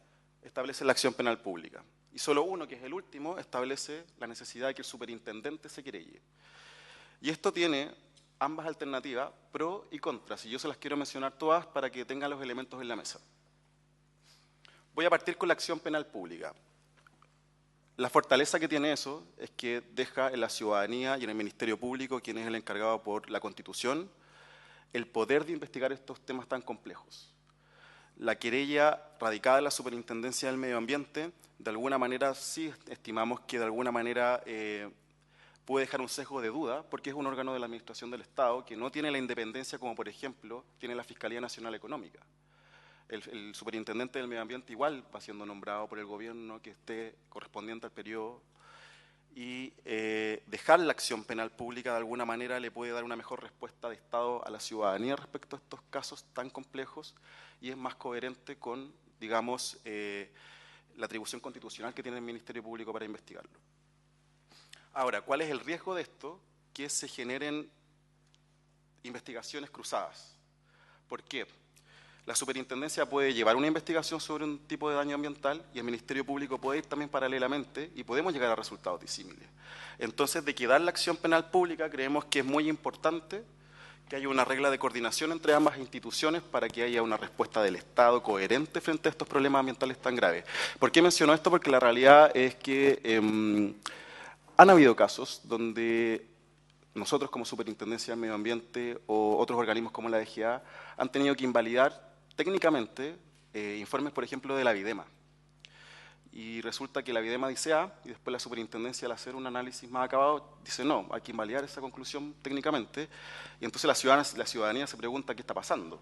establecen la acción penal pública. Y solo uno, que es el último, establece la necesidad de que el superintendente se querelle. Y esto tiene ambas alternativas, pro y contra, y yo se las quiero mencionar todas para que tengan los elementos en la mesa. Voy a partir con la acción penal pública. La fortaleza que tiene eso es que deja en la ciudadanía y en el Ministerio Público, quien es el encargado por la Constitución, el poder de investigar estos temas tan complejos. La querella radicada en la Superintendencia del Medio Ambiente, de alguna manera sí estimamos que de alguna manera puede dejar un sesgo de duda, porque es un órgano de la Administración del Estado que no tiene la independencia como, por ejemplo, tiene la Fiscalía Nacional Económica. El superintendente del medio ambiente igual va siendo nombrado por el gobierno que esté correspondiente al periodo, y dejar la acción penal pública de alguna manera le puede dar una mejor respuesta de Estado a la ciudadanía respecto a estos casos tan complejos, y es más coherente con, digamos, la atribución constitucional que tiene el Ministerio Público para investigarlo. Ahora, ¿cuál es el riesgo de esto? Que se generen investigaciones cruzadas. ¿Por qué? La superintendencia puede llevar una investigación sobre un tipo de daño ambiental y el Ministerio Público puede ir también paralelamente y podemos llegar a resultados disímiles. Entonces, de quedar la acción penal pública, creemos que es muy importante que haya una regla de coordinación entre ambas instituciones para que haya una respuesta del Estado coherente frente a estos problemas ambientales tan graves. ¿Por qué menciono esto? Porque la realidad es que han habido casos donde nosotros como Superintendencia del Medio Ambiente o otros organismos como la DGA han tenido que invalidar técnicamente informes, por ejemplo, de la Videma. Y resulta que la Videma dice A y después la Superintendencia, al hacer un análisis más acabado, dice no, hay que invalidar esa conclusión técnicamente, y entonces la ciudadanía se pregunta qué está pasando.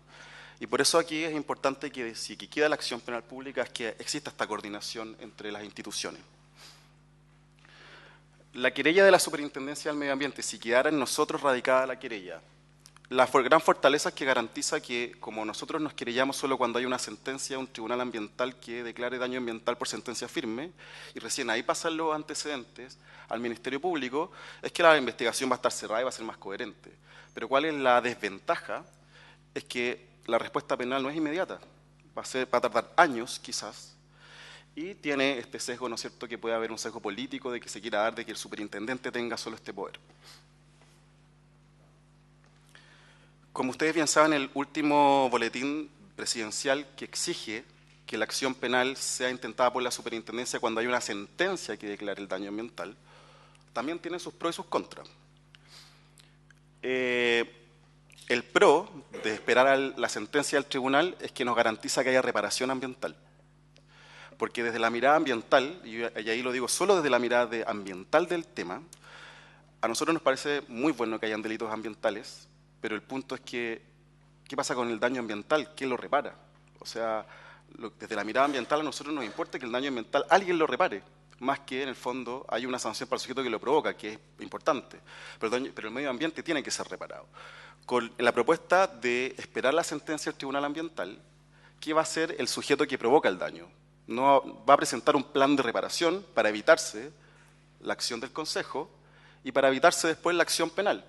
Y por eso aquí es importante que si queda la acción penal pública es que exista esta coordinación entre las instituciones. La querella de la Superintendencia del Medio Ambiente, si quedara en nosotros radicada la querella, la gran fortaleza es que garantiza que, como nosotros nos querellamos solo cuando hay una sentencia de un tribunal ambiental que declare daño ambiental por sentencia firme, y recién ahí pasan los antecedentes al Ministerio Público, es que la investigación va a estar cerrada y va a ser más coherente. Pero ¿cuál es la desventaja? Es que la respuesta penal no es inmediata, va a tardar años quizás, y tiene este sesgo, ¿no es cierto?, que puede haber un sesgo político de que se quiera dar de que el superintendente tenga solo este poder. Como ustedes bien saben, el último boletín presidencial que exige que la acción penal sea intentada por la superintendencia cuando hay una sentencia que declare el daño ambiental, también tiene sus pros y sus contras. El pro de esperar a la sentencia del tribunal es que nos garantiza que haya reparación ambiental. Porque desde la mirada ambiental, y ahí lo digo solo desde la mirada ambiental del tema, a nosotros nos parece muy bueno que hayan delitos ambientales, pero el punto es que, ¿qué pasa con el daño ambiental? ¿Quién lo repara? O sea, desde la mirada ambiental a nosotros nos importa que el daño ambiental alguien lo repare, más que en el fondo hay una sanción para el sujeto que lo provoca, que es importante, pero el medio ambiente tiene que ser reparado. en la propuesta de esperar la sentencia del Tribunal Ambiental, ¿qué va a hacer el sujeto que provoca el daño? No va a presentar un plan de reparación para evitarse la acción del Consejo y para evitarse después la acción penal.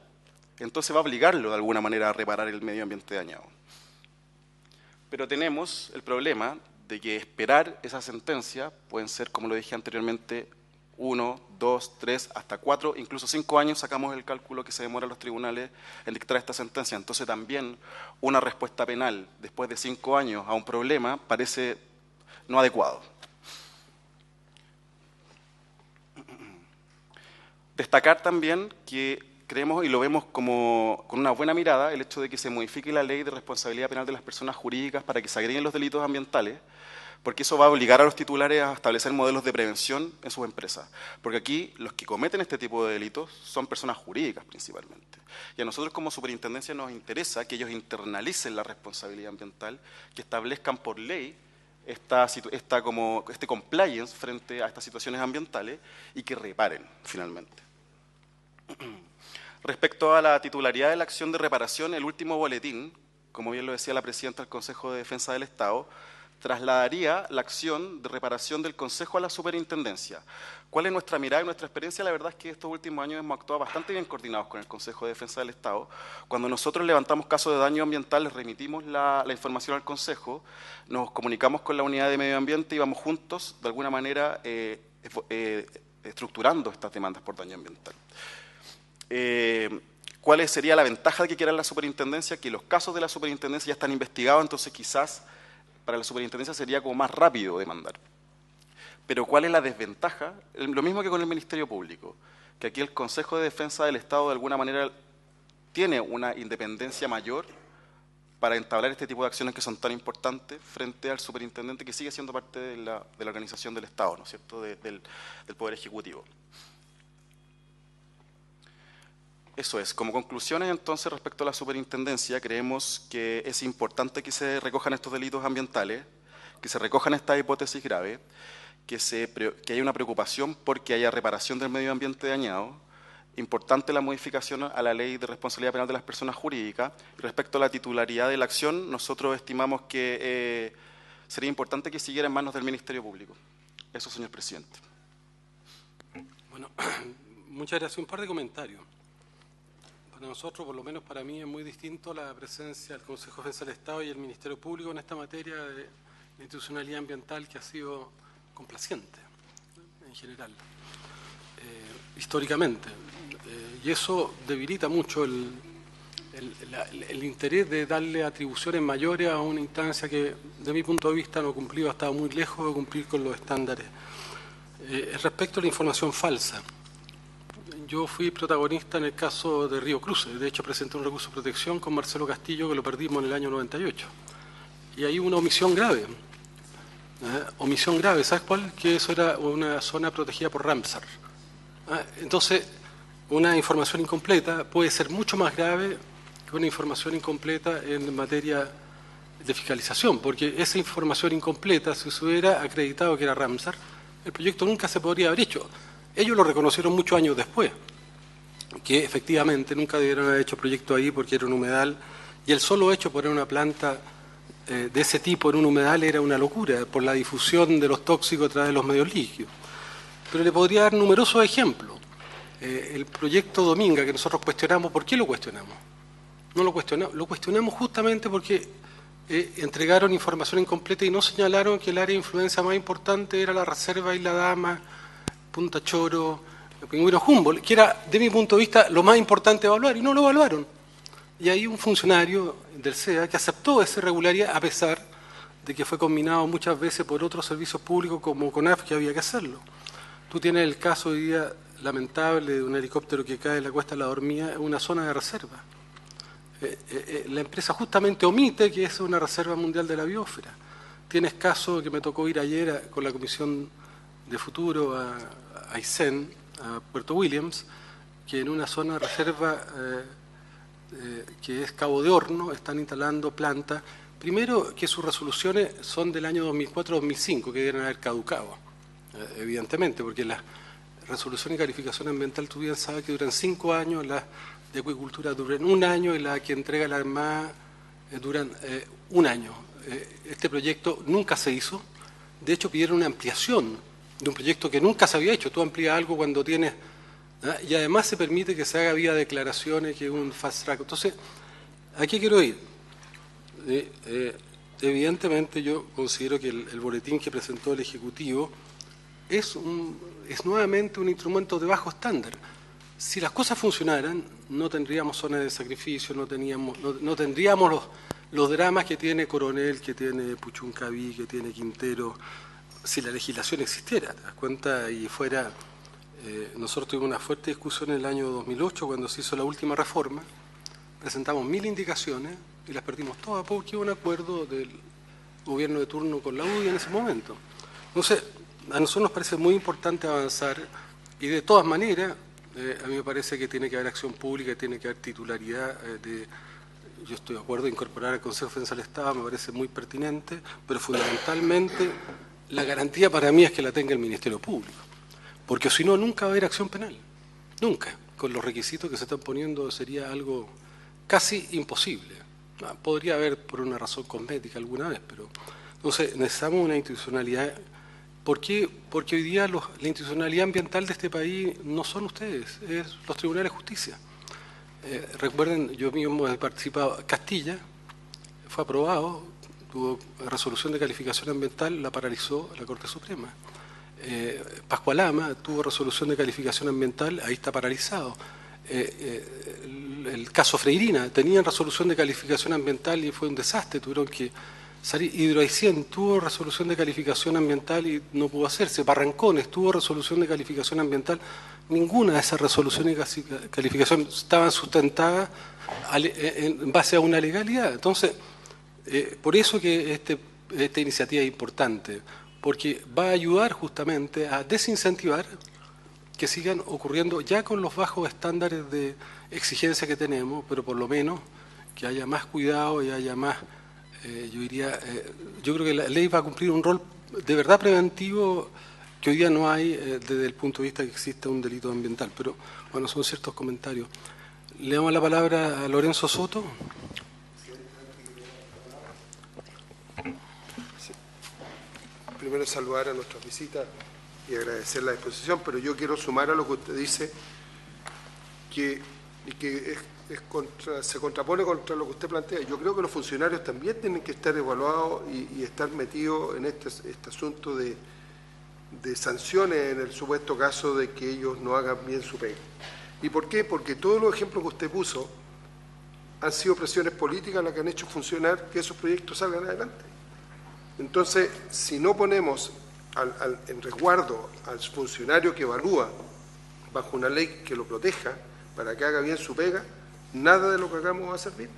Entonces va a obligarlo de alguna manera a reparar el medio ambiente dañado. Pero tenemos el problema de que esperar esa sentencia pueden ser, como lo dije anteriormente, 1, 2, 3, hasta 4, incluso 5 años, sacamos el cálculo que se demoran los tribunales en dictar esta sentencia. Entonces también una respuesta penal después de 5 años a un problema parece no adecuado. Destacar también que creemos y lo vemos como con una buena mirada el hecho de que se modifique la ley de responsabilidad penal de las personas jurídicas para que se agreguen los delitos ambientales, porque eso va a obligar a los titulares a establecer modelos de prevención en sus empresas. Porque aquí los que cometen este tipo de delitos son personas jurídicas principalmente. Y a nosotros como superintendencia nos interesa que ellos internalicen la responsabilidad ambiental, que establezcan por ley este compliance frente a estas situaciones ambientales y que reparen finalmente. Respecto a la titularidad de la acción de reparación, el último boletín, como bien lo decía la presidenta del Consejo de Defensa del Estado, trasladaría la acción de reparación del Consejo a la Superintendencia. ¿Cuál es nuestra mirada y nuestra experiencia? La verdad es que estos últimos años hemos actuado bastante bien coordinados con el Consejo de Defensa del Estado. Cuando nosotros levantamos casos de daño ambiental, les remitimos la información al Consejo, nos comunicamos con la Unidad de Medio Ambiente y vamos juntos, de alguna manera, estructurando estas demandas por daño ambiental. ¿Cuál sería la ventaja de que quiera la superintendencia? Que los casos de la superintendencia ya están investigados, entonces quizás para la superintendencia sería como más rápido demandar. Pero ¿cuál es la desventaja? Lo mismo que con el Ministerio Público, que aquí el Consejo de Defensa del Estado de alguna manera tiene una independencia mayor para entablar este tipo de acciones que son tan importantes frente al superintendente que sigue siendo parte de la organización del Estado, ¿no es cierto?, del Poder Ejecutivo. Eso es. Como conclusiones, entonces, respecto a la superintendencia, creemos que es importante que se recojan estos delitos ambientales, que se recojan estas hipótesis graves, que haya una preocupación porque haya reparación del medio ambiente dañado. Importante la modificación a la ley de responsabilidad penal de las personas jurídicas. Y respecto a la titularidad de la acción, nosotros estimamos que sería importante que siguiera en manos del Ministerio Público. Eso, señor presidente. Bueno, muchas gracias. Un par de comentarios. Para nosotros, por lo menos para mí, es muy distinto la presencia del Consejo de Defensa del Estado y el Ministerio Público en esta materia de institucionalidad ambiental que ha sido complaciente en general, históricamente. Y eso debilita mucho el interés de darle atribuciones mayores a una instancia que, de mi punto de vista, no ha cumplido, ha estado muy lejos de cumplir con los estándares. Respecto a la información falsa, yo fui protagonista en el caso de Río Cruce. De hecho, presenté un recurso de protección con Marcelo Castillo, que lo perdimos en el año 98. Y hay una omisión grave. Omisión grave, ¿sabes cuál? Que eso era una zona protegida por Ramsar. Entonces, una información incompleta puede ser mucho más grave que una información incompleta en materia de fiscalización, porque esa información incompleta, si se hubiera acreditado que era Ramsar, el proyecto nunca se podría haber hecho. Ellos lo reconocieron muchos años después, que efectivamente nunca debieron haber hecho proyecto ahí porque era un humedal, y el solo hecho de poner una planta de ese tipo en un humedal era una locura, por la difusión de los tóxicos a través de los medios líquidos. Pero le podría dar numerosos ejemplos. El proyecto Dominga, que nosotros cuestionamos, ¿por qué lo cuestionamos? No lo cuestionamos justamente porque entregaron información incompleta y no señalaron que el área de influencia más importante era la reserva Isla Dama, Punta Choro, el Pingüino Humboldt, que era, de mi punto de vista, lo más importante evaluar, y no lo evaluaron. Y hay un funcionario del CEA que aceptó esa irregularidad a pesar de que fue combinado muchas veces por otros servicios públicos como CONAF, que había que hacerlo. Tú tienes el caso hoy día lamentable de un helicóptero que cae en la Cuesta de la Dormida en una zona de reserva. La empresa justamente omite que es una reserva mundial de la biosfera. Tienes caso que me tocó ir ayer con la Comisión de Futuro a Aysén, a Puerto Williams, que en una zona de reserva que es Cabo de Horno están instalando plantas. Primero, que sus resoluciones son del año 2004-2005, que deben haber caducado, evidentemente, porque las resoluciones y calificación ambiental, tú bien sabes que duran 5 años, las de acuicultura duran 1 año y la que entrega la Armada duran 1 año. Este proyecto nunca se hizo. De hecho, pidieron una ampliación de un proyecto que nunca se había hecho. Tú amplías algo cuando tienes... Y además se permite que se haga vía declaraciones, que es un fast track. Entonces, ¿a qué quiero ir? Evidentemente yo considero que el boletín que presentó el Ejecutivo es nuevamente un instrumento de bajo estándar. Si las cosas funcionaran, no tendríamos zonas de sacrificio, no tendríamos los dramas que tiene Coronel, que tiene Puchuncaví, que tiene Quintero, si la legislación existiera, ¿te das cuenta? Y fuera, nosotros tuvimos una fuerte discusión en el año 2008, cuando se hizo la última reforma, presentamos 1000 indicaciones y las perdimos todas porque hubo un acuerdo del gobierno de turno con la UDI en ese momento. Entonces, a nosotros nos parece muy importante avanzar y de todas maneras, a mí me parece que tiene que haber acción pública, tiene que haber titularidad yo estoy de acuerdo en incorporar al Consejo de Defensa del Estado, me parece muy pertinente, pero fundamentalmente la garantía para mí es que la tenga el Ministerio Público, porque si no, nunca va a haber acción penal, nunca. Con los requisitos que se están poniendo sería algo casi imposible. Podría haber por una razón cosmética alguna vez, pero entonces necesitamos una institucionalidad. ¿Por qué? Porque hoy día la institucionalidad ambiental de este país no son ustedes, es los tribunales de justicia. Recuerden, yo mismo he participado, Castilla fue aprobado, tuvo resolución de calificación ambiental, la paralizó la Corte Suprema. Pascualama tuvo resolución de calificación ambiental, ahí está paralizado. El caso Freirina, tenían resolución de calificación ambiental y fue un desastre, tuvieron que salir. Hidroaicén tuvo resolución de calificación ambiental y no pudo hacerse. Barrancones tuvo resolución de calificación ambiental. Ninguna de esas resoluciones de calificación estaban sustentadas en base a una legalidad. Entonces, por eso que esta iniciativa es importante, porque va a ayudar justamente a desincentivar que sigan ocurriendo ya con los bajos estándares de exigencia que tenemos, pero por lo menos que haya más cuidado y haya más, yo creo que la ley va a cumplir un rol de verdad preventivo que hoy día no hay desde el punto de vista que existe un delito ambiental. Pero bueno, son ciertos comentarios. Le damos la palabra a Lorenzo Soto. Primero saludar a nuestras visitas y agradecer la disposición, pero yo quiero sumar a lo que usted dice, que se contrapone contra lo que usted plantea. Yo creo que los funcionarios también tienen que estar evaluados y estar metidos en este asunto de sanciones en el supuesto caso de que ellos no hagan bien su pega. ¿Y por qué? Porque todos los ejemplos que usted puso han sido presiones políticas las que han hecho funcionar que esos proyectos salgan adelante. Entonces, si no ponemos en resguardo al funcionario que evalúa bajo una ley que lo proteja para que haga bien su pega, nada de lo que hagamos va a servir.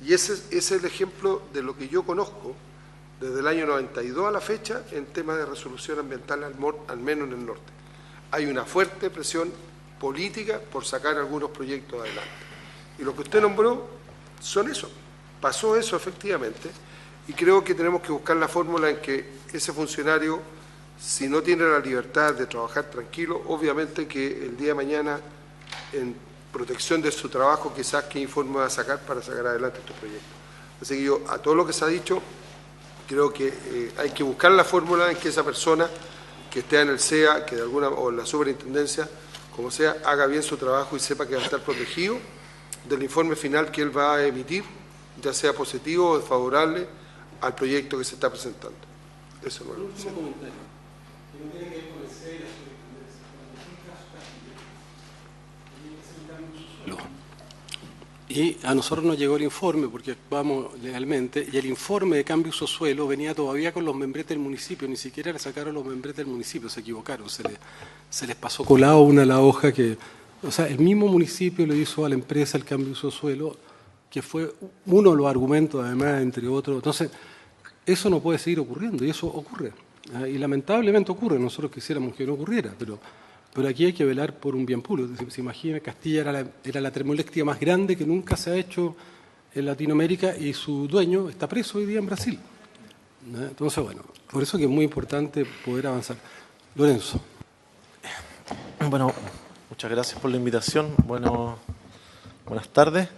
Y ese es el ejemplo de lo que yo conozco desde el año 92 a la fecha en temas de resolución ambiental, al menos en el norte. Hay una fuerte presión política por sacar algunos proyectos adelante. Y lo que usted nombró son eso. Pasó eso efectivamente. Y creo que tenemos que buscar la fórmula en que ese funcionario, si no tiene la libertad de trabajar tranquilo, obviamente que el día de mañana, en protección de su trabajo, quizás qué informe va a sacar para sacar adelante estos proyectos. Así que yo, a todo lo que se ha dicho, creo que hay que buscar la fórmula en que esa persona que esté en el CEA, que de alguna, o en la superintendencia, como sea, haga bien su trabajo y sepa que va a estar protegido del informe final que él va a emitir, ya sea positivo o desfavorable al proyecto que se está presentando. Eso no lo sé. Y a nosotros nos llegó el informe, porque actuamos legalmente, y el informe de cambio de uso suelo venía todavía con los membretes del municipio, ni siquiera le sacaron los membretes del municipio, se equivocaron, se les pasó colado una a la hoja que, o sea, el mismo municipio le hizo a la empresa el cambio de uso suelo, que fue uno de los argumentos, además, entre otros. Entonces, eso no puede seguir ocurriendo, y eso ocurre. Y lamentablemente ocurre, nosotros quisiéramos que no ocurriera, pero aquí hay que velar por un bien público. Se imagina, Castilla era la termoeléctrica más grande que nunca se ha hecho en Latinoamérica y su dueño está preso hoy día en Brasil. Entonces, bueno, por eso que es muy importante poder avanzar. Lorenzo. Bueno, muchas gracias por la invitación. Bueno, Buenas tardes.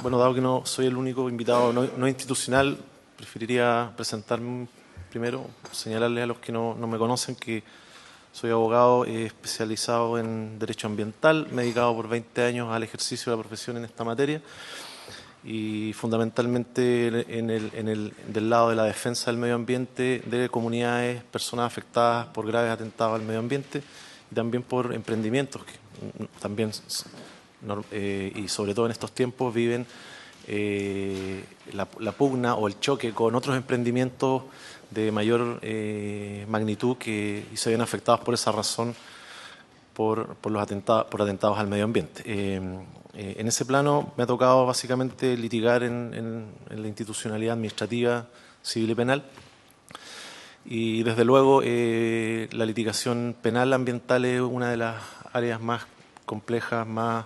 Bueno, dado que no soy el único invitado no institucional, preferiría presentarme primero, señalarles a los que no me conocen que soy abogado especializado en Derecho Ambiental, me he dedicado por 20 años al ejercicio de la profesión en esta materia y fundamentalmente del lado de la defensa del medio ambiente de comunidades, personas afectadas por graves atentados al medio ambiente y también por emprendimientos que también y sobre todo en estos tiempos viven la pugna o el choque con otros emprendimientos de mayor magnitud y se ven afectados por esa razón por atentados al medio ambiente. En ese plano me ha tocado básicamente litigar en la institucionalidad administrativa, civil y penal. Y desde luego la litigación penal ambiental es una de las áreas más complejas, más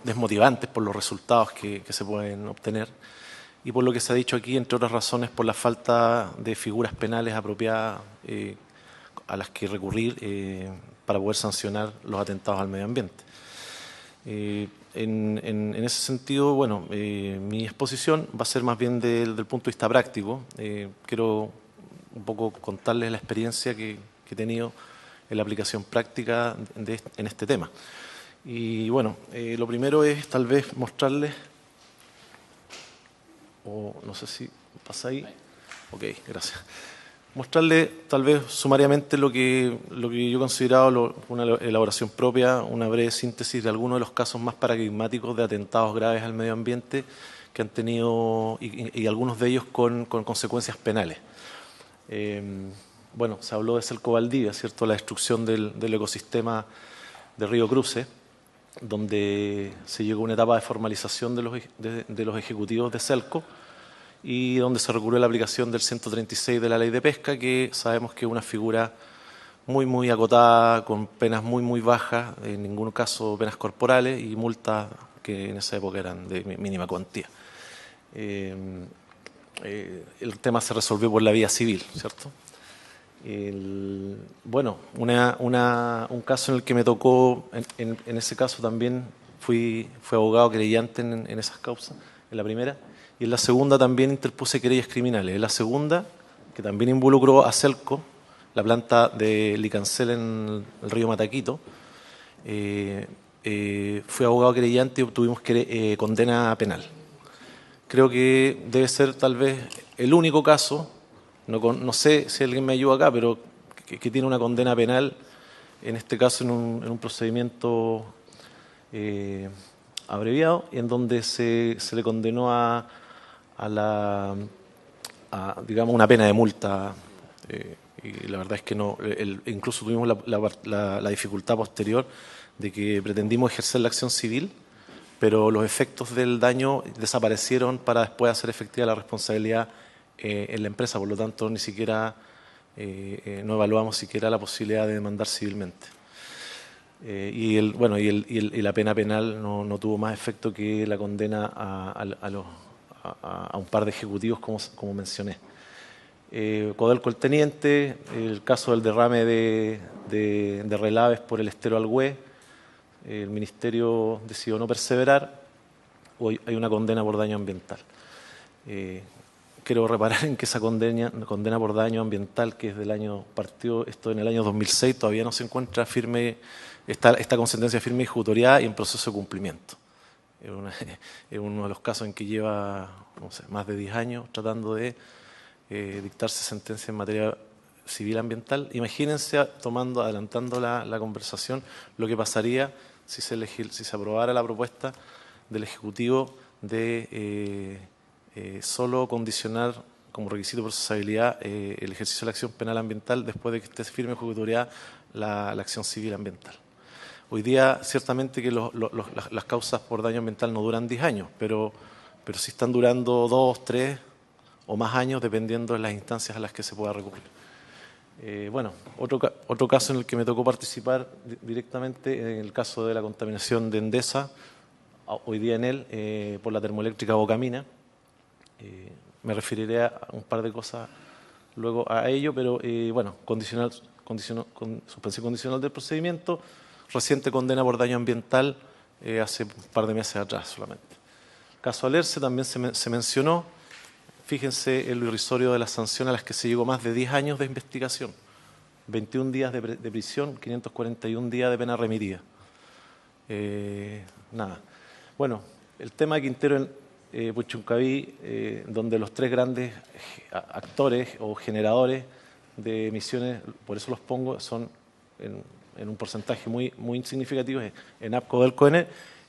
desmotivantes por los resultados que se pueden obtener y por lo que se ha dicho aquí, entre otras razones, por la falta de figuras penales apropiadas a las que recurrir para poder sancionar los atentados al medio ambiente. En ese sentido, bueno, mi exposición va a ser más bien del punto de vista práctico. Quiero un poco contarles la experiencia que he tenido en la aplicación práctica en este tema. Y bueno, lo primero es tal vez mostrarles, o no sé si pasa ahí. Ok, gracias. Mostrarles tal vez sumariamente lo que yo he considerado una elaboración propia, una breve síntesis de algunos de los casos más paradigmáticos de atentados graves al medio ambiente que han tenido, y algunos de ellos con consecuencias penales. Bueno, se habló de Celco Valdivia, ¿cierto? La destrucción del ecosistema de Río Cruce, donde se llegó a una etapa de formalización de los ejecutivos de Celco y donde se recurrió a la aplicación del 136 de la Ley de Pesca, que sabemos que es una figura muy, muy acotada, con penas muy, muy bajas, en ningún caso penas corporales y multas que en esa época eran de mínima cuantía. El tema se resolvió por la vía civil, ¿cierto? Bueno, un caso en el que me tocó, en ese caso también fui abogado querellante en esas causas, en la primera, y en la segunda también interpuse querellas criminales. En la segunda, que también involucró a Celco, la planta de Licancel en el río Mataquito, fui abogado querellante y obtuvimos condena penal. Creo que debe ser tal vez el único caso, no sé si alguien me ayuda acá, pero que tiene una condena penal, en este caso en un procedimiento abreviado, en donde se le condenó a digamos, una pena de multa. Y la verdad es que incluso tuvimos la dificultad posterior de que pretendimos ejercer la acción civil, pero los efectos del daño desaparecieron para después hacer efectiva la responsabilidad en la empresa, por lo tanto ni siquiera no evaluamos siquiera la posibilidad de demandar civilmente. Y la pena penal no tuvo más efecto que la condena a un par de ejecutivos, como mencioné. Codelco el Teniente, el caso del derrame de relaves por el estero Alhué, el Ministerio decidió no perseverar, hoy hay una condena por daño ambiental. Quiero reparar en que esa condena por daño ambiental, que es partió esto en el año 2006, todavía no se encuentra firme, está con sentencia firme y ejecutoriada y en proceso de cumplimiento. Es uno de los casos en que lleva, no sé, más de 10 años tratando de dictarse sentencia en materia civil ambiental. Imagínense, adelantando la conversación, lo que pasaría si se aprobara la propuesta del Ejecutivo de solo condicionar como requisito de procesabilidad el ejercicio de la acción penal ambiental después de que esté firme ejecutoriada la acción civil ambiental. Hoy día, ciertamente que las causas por daño ambiental no duran 10 años, pero sí están durando 2, 3 o más años, dependiendo de las instancias a las que se pueda recurrir. Bueno, otro caso en el que me tocó participar directamente, en el caso de la contaminación de Endesa, hoy día en él, por la termoeléctrica Bocamina. Me referiré a un par de cosas luego a ello, pero bueno, suspensión condicional del procedimiento, reciente condena por daño ambiental hace un par de meses atrás solamente. El caso Alerce también se mencionó. Fíjense en lo irrisorio de la sanción a las que se llegó, más de 10 años de investigación, 21 días de prisión, 541 días de pena remitida. Nada. Bueno, el tema de Quintero en Puchuncaví, donde los tres grandes actores o generadores de emisiones, por eso los pongo, son en un porcentaje muy significativo, ENAP, Codelco,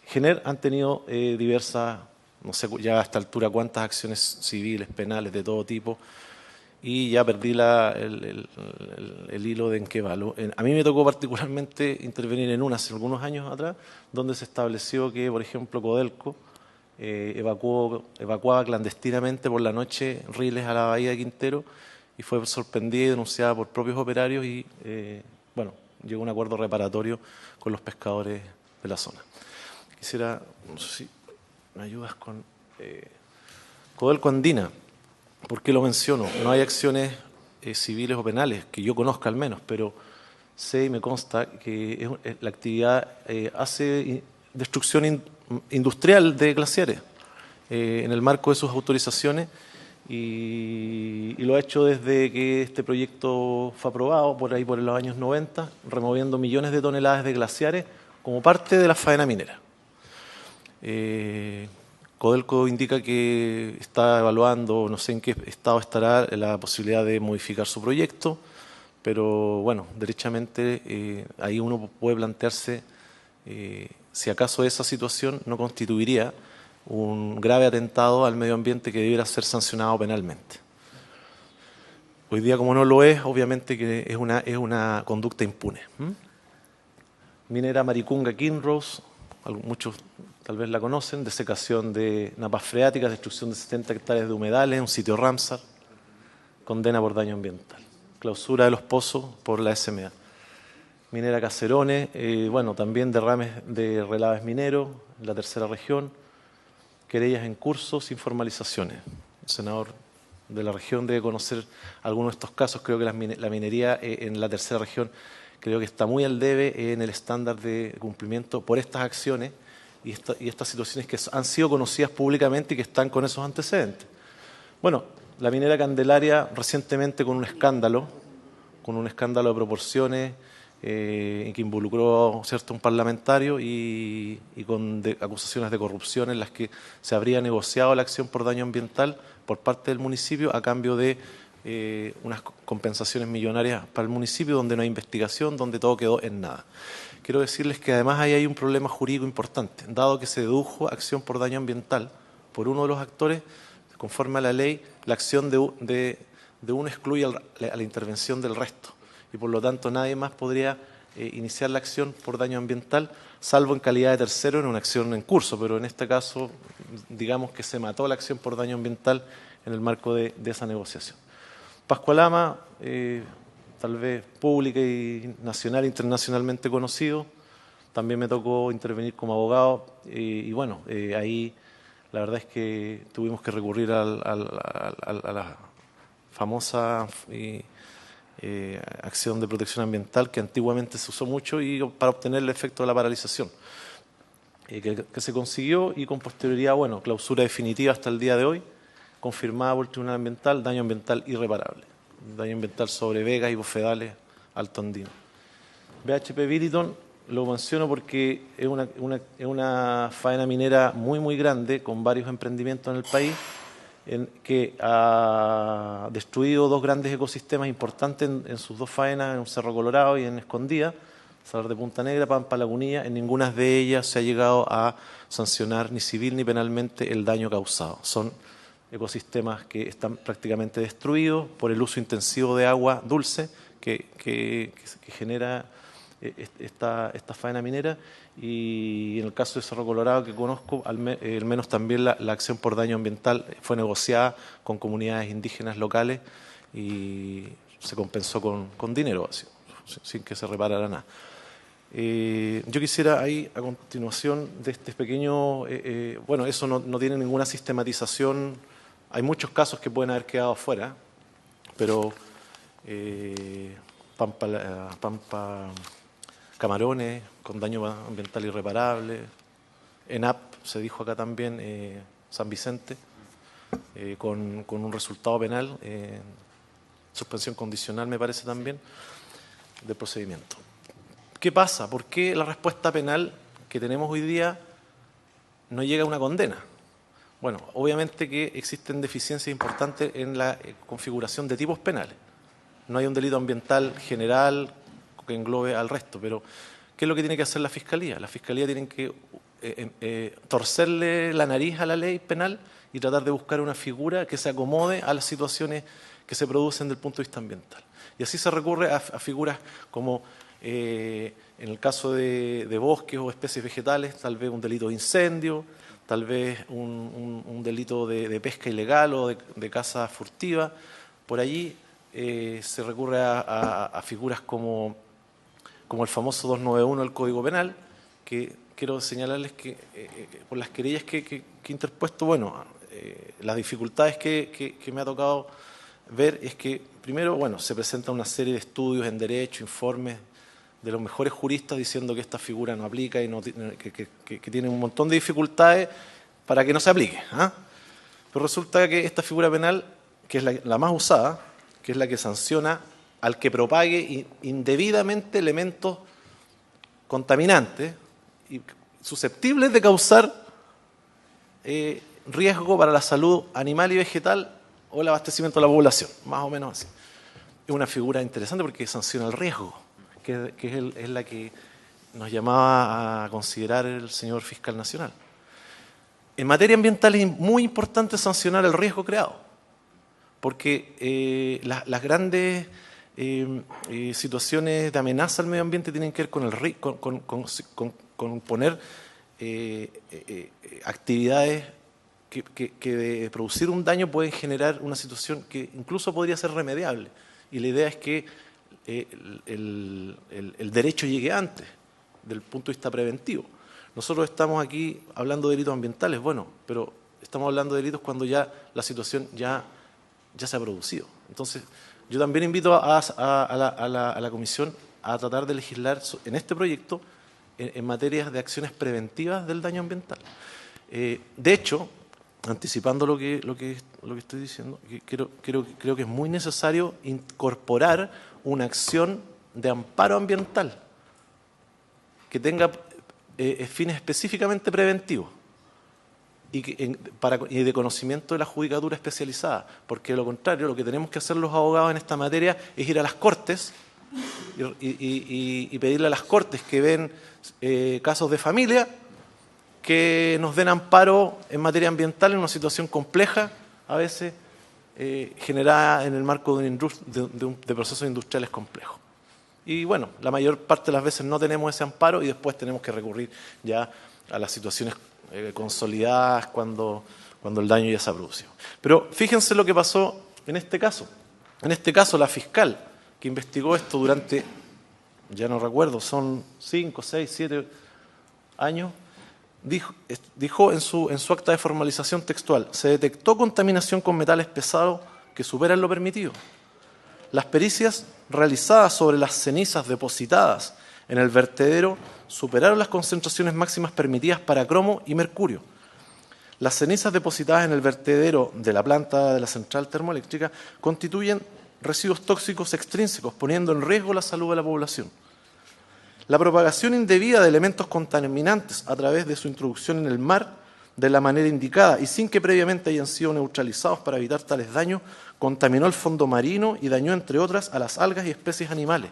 Gener, han tenido diversas, no sé ya a esta altura cuántas acciones civiles, penales, de todo tipo, y ya perdí el hilo de en qué va. A mí me tocó particularmente intervenir en una hace algunos años atrás, donde se estableció que, por ejemplo, Codelco evacuaba clandestinamente por la noche riles a la bahía de Quintero y fue sorprendida y denunciada por propios operarios y, bueno, llegó a un acuerdo reparatorio con los pescadores de la zona. Quisiera, no sé si me ayudas con Codelco Andina. ¿Por qué lo menciono? No hay acciones civiles o penales, que yo conozca al menos, pero sé y me consta que la actividad hace destrucción industrial de glaciares en el marco de sus autorizaciones y lo ha hecho desde que este proyecto fue aprobado, por ahí por los años 90, removiendo millones de toneladas de glaciares como parte de la faena minera. Codelco indica que está evaluando, no sé en qué estado estará, la posibilidad de modificar su proyecto, pero bueno, derechamente ahí uno puede plantearse si acaso esa situación no constituiría un grave atentado al medio ambiente que debiera ser sancionado penalmente. Hoy día, como no lo es, obviamente que es una conducta impune. Minera Maricunga Kinross, muchos tal vez la conocen, desecación de napas freáticas, destrucción de 70 hectáreas de humedales, un sitio Ramsar, condena por daño ambiental. Clausura de los pozos por la SMA. Minera Caserones, bueno, también derrames de relaves mineros en la tercera región, querellas en curso sin formalizaciones. El senador de la región debe conocer algunos de estos casos. Creo que la minería en la tercera región creo que está muy al debe en el estándar de cumplimiento por estas acciones y estas situaciones que han sido conocidas públicamente y que están con esos antecedentes. Bueno, la minera Candelaria recientemente con un escándalo de proporciones que involucró un parlamentario y con acusaciones de corrupción en las que se habría negociado la acción por daño ambiental por parte del municipio a cambio de unas compensaciones millonarias para el municipio, donde no hay investigación, donde todo quedó en nada. Quiero decirles que además ahí hay un problema jurídico importante, dado que se dedujo acción por daño ambiental por uno de los actores, conforme a la ley, la acción de uno excluye a la intervención del resto y por lo tanto nadie más podría iniciar la acción por daño ambiental, salvo en calidad de tercero en una acción en curso, pero en este caso digamos que se mató la acción por daño ambiental en el marco de esa negociación. Pascualama, tal vez pública y nacional, internacionalmente conocido, también me tocó intervenir como abogado y bueno, ahí la verdad es que tuvimos que recurrir a la famosa acción de protección ambiental que antiguamente se usó mucho y para obtener el efecto de la paralización, que se consiguió y con posterioridad, bueno, clausura definitiva hasta el día de hoy, confirmada por el Tribunal Ambiental, daño ambiental irreparable, daño ambiental sobre vegas y bofedales Alto Andino. BHP Billiton lo menciono porque es una faena minera muy grande con varios emprendimientos en el país que ha destruido dos grandes ecosistemas importantes en sus dos faenas, en Cerro Colorado y en Escondida, Salar de Punta Negra, Pampa Lagunilla. En ninguna de ellas se ha llegado a sancionar ni civil ni penalmente el daño causado. Son ecosistemas que están prácticamente destruidos por el uso intensivo de agua dulce que genera esta faena minera, y en el caso de Cerro Colorado que conozco, al menos también la acción por daño ambiental fue negociada con comunidades indígenas locales y se compensó con dinero, así, sin que se reparara nada. Yo quisiera ahí, a continuación de este pequeño, bueno, eso no tiene ninguna sistematización, hay muchos casos que pueden haber quedado fuera, pero Pampa Camarones con daño ambiental irreparable, ENAP, se dijo acá también, San Vicente, con un resultado penal, suspensión condicional me parece también, del procedimiento. ¿Qué pasa? ¿Por qué la respuesta penal que tenemos hoy día no llega a una condena? Bueno, obviamente que existen deficiencias importantes en la configuración de tipos penales. No hay un delito ambiental general que englobe al resto, pero ¿qué es lo que tiene que hacer la Fiscalía? La Fiscalía tiene que torcerle la nariz a la ley penal y tratar de buscar una figura que se acomode a las situaciones que se producen desde el punto de vista ambiental. Y así se recurre a figuras como, en el caso de bosques o especies vegetales, tal vez un delito de incendio, tal vez un delito de pesca ilegal o de caza furtiva. Por allí se recurre a figuras como el famoso 291 del Código Penal, que quiero señalarles que por las querellas que he interpuesto, bueno, las dificultades que me ha tocado ver es que, primero, bueno, se presenta una serie de estudios en derecho, informes de los mejores juristas diciendo que esta figura no aplica y que tiene un montón de dificultades para que no se aplique. Pero resulta que esta figura penal, que es la más usada, que es la que sanciona al que propague indebidamente elementos contaminantes y susceptibles de causar riesgo para la salud animal y vegetal o el abastecimiento de la población, más o menos así. Es una figura interesante porque sanciona el riesgo, que es la que nos llamaba a considerar el señor fiscal nacional. En materia ambiental es muy importante sancionar el riesgo creado, porque las grandes situaciones de amenaza al medio ambiente tienen que ver con poner actividades que de producir un daño pueden generar una situación que incluso podría ser remediable. Y la idea es que el derecho llegue antes, del punto de vista preventivo. Nosotros estamos aquí hablando de delitos ambientales, bueno, pero estamos hablando de delitos cuando ya la situación ya se ha producido. Entonces, yo también invito a la Comisión a tratar de legislar en este proyecto en materias de acciones preventivas del daño ambiental. De hecho, anticipando lo que estoy diciendo, creo que es muy necesario incorporar una acción de amparo ambiental que tenga fines específicamente preventivos y de conocimiento de la judicatura especializada, porque de lo contrario, lo que tenemos que hacer los abogados en esta materia es ir a las Cortes y pedirle a las Cortes que ven casos de familia que nos den amparo en materia ambiental en una situación compleja, a veces generada en el marco de procesos industriales complejos. Y bueno, la mayor parte de las veces no tenemos ese amparo y después tenemos que recurrir ya a las situaciones consolidadas cuando el daño ya se ha producido. Pero fíjense lo que pasó en este caso. En este caso, la fiscal que investigó esto durante, ya no recuerdo, son 5, 6, 7 años, dijo en su acta de formalización textual: se detectó contaminación con metales pesados que superan lo permitido. Las pericias realizadas sobre las cenizas depositadas en el vertedero superaron las concentraciones máximas permitidas para cromo y mercurio. Las cenizas depositadas en el vertedero de la planta de la central termoeléctrica constituyen residuos tóxicos extrínsecos, poniendo en riesgo la salud de la población. La propagación indebida de elementos contaminantes a través de su introducción en el mar de la manera indicada y sin que previamente hayan sido neutralizados para evitar tales daños, contaminó el fondo marino y dañó, entre otras, a las algas y especies animales.